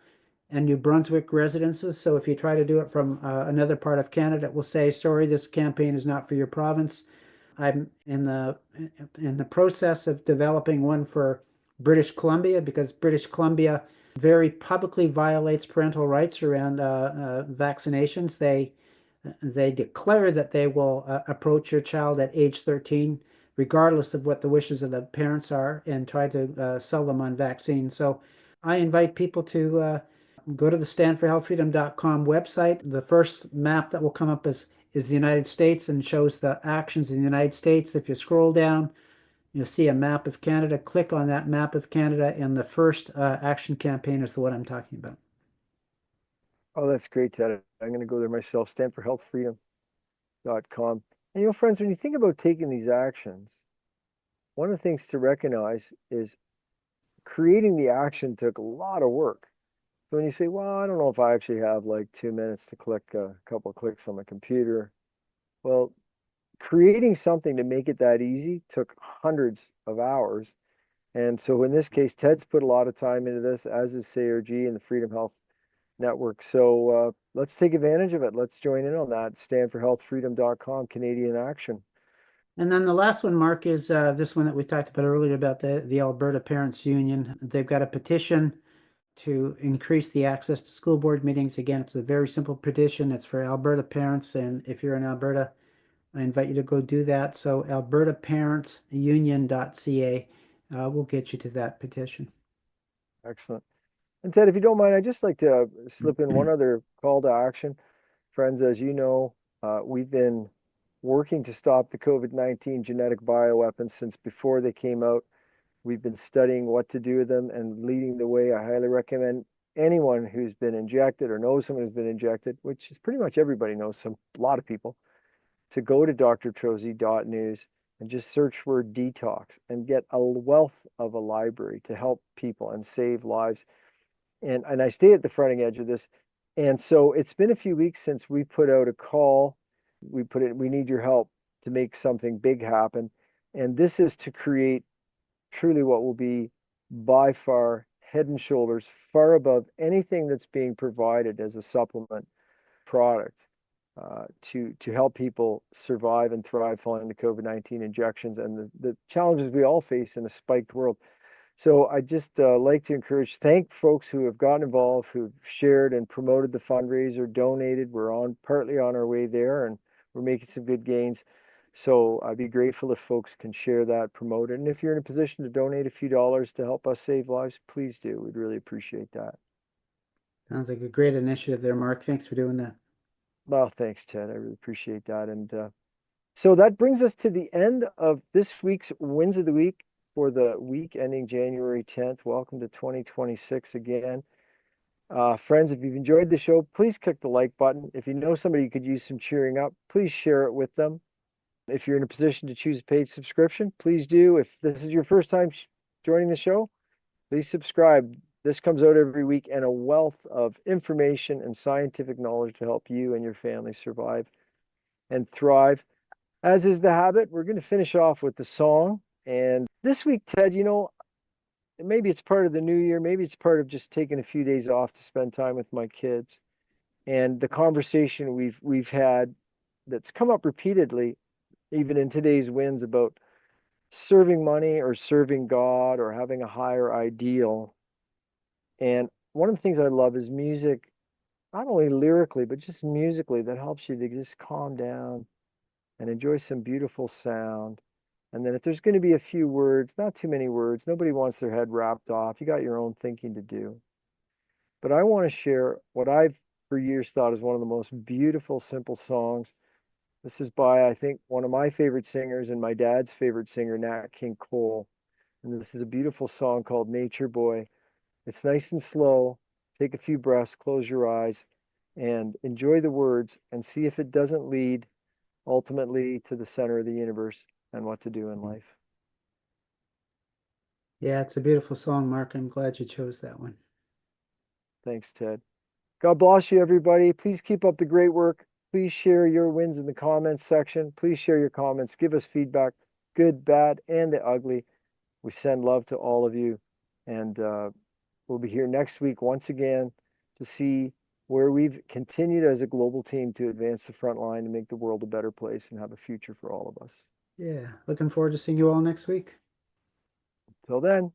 and New Brunswick residences. So if you try to do it from another part of Canada, it will say, sorry, this campaign is not for your province. I'm in the process of developing one for British Columbia because British Columbia very publicly violates parental rights around vaccinations. They declare that they will approach your child at age 13, regardless of what the wishes of the parents are, and try to sell them on vaccines. So I invite people to go to the standforhealthfreedom.com website. The first map that will come up is the United States and shows the actions in the United States. If you scroll down, you'll see a map of Canada. Click on that map of Canada, and the first action campaign is the one I'm talking about. Oh, that's great, Ted. I'm going to go there myself, standforhealthfreedom.com. And friends, when you think about taking these actions, one of the things to recognize is creating the action took a lot of work. So when you say, well, I don't know if I actually have like 2 minutes to click a couple of clicks on my computer. Well, creating something to make it that easy took hundreds of hours. And so in this case, Ted's put a lot of time into this, as is SARG and the Freedom Health Network. So let's take advantage of it. Let's join in on that. Standforhealthfreedom.com, Canadian Action. And then the last one, Mark, is this one that we talked about earlier about the Alberta Parents Union. They've got a petition to increase the access to school board meetings. Again, it's a very simple petition. It's for Alberta parents. And if you're in Alberta, I invite you to go do that. So albertaparentsunion.ca will get you to that petition. Excellent. And Ted, if you don't mind, I'd just like to slip in one other call to action. Friends, as you know, we've been working to stop the COVID-19 genetic bioweapons since before they came out. We've been studying what to do with them and leading the way. I highly recommend anyone who's been injected or knows someone who's been injected, which is pretty much everybody knows a lot of people, to go to drtrozy.news and just search word detox and get a wealth of a library to help people and save lives. And I stay at the fronting edge of this. And so it's been a few weeks since we put out a call. We need your help to make something big happen. And this is to create truly what will be by far head and shoulders far above anything that's being provided as a supplement product to help people survive and thrive following the COVID-19 injections and the challenges we all face in a spiked world. So I just like to thank folks who have gotten involved, who've shared and promoted the fundraiser, donated. We're partly on our way there, and we're making some good gains. So I'd be grateful if folks can share that, promote it. And if you're in a position to donate a few dollars to help us save lives, please do. We'd really appreciate that. Sounds like a great initiative there, Mark. Thanks for doing that. Well, thanks, Ted. I really appreciate that. And so that brings us to the end of this week's Wins of the Week for the week ending January 10th. Welcome to 2026 again. Friends, if you've enjoyed the show, please click the like button. If you know somebody who could use some cheering up, please share it with them. If you're in a position to choose a paid subscription, please do. If this is your first time joining the show, please subscribe. This comes out every week and a wealth of information and scientific knowledge to help you and your family survive and thrive. As is the habit, we're going to finish off with the song. And this week, Ted, maybe it's part of the new year, maybe it's part of just taking a few days off to spend time with my kids. And the conversation we've had that's come up repeatedly, even in today's wins, about serving money or serving God or having a higher ideal. And one of the things I love is music, not only lyrically, but just musically, that helps you to just calm down and enjoy some beautiful sound. And then if there's going to be a few words, not too many words, nobody wants their head wrapped off. You got your own thinking to do. But I want to share what I've for years thought is one of the most beautiful, simple songs. This is by, I think, one of my favorite singers and my dad's favorite singer, Nat King Cole. And this is a beautiful song called Nature Boy. It's nice and slow. Take a few breaths, close your eyes, and enjoy the words and see if it doesn't lead ultimately to the center of the universe and what to do in life. Yeah, it's a beautiful song, Mark. I'm glad you chose that one. Thanks, Ted. God bless you, everybody. Please keep up the great work. Please share your wins in the comments section. Please share your comments. Give us feedback, good, bad, and the ugly. We send love to all of you. And we'll be here next week once again to see where we've continued as a global team to advance the front line and make the world a better place and have a future for all of us. Yeah, looking forward to seeing you all next week. Till then.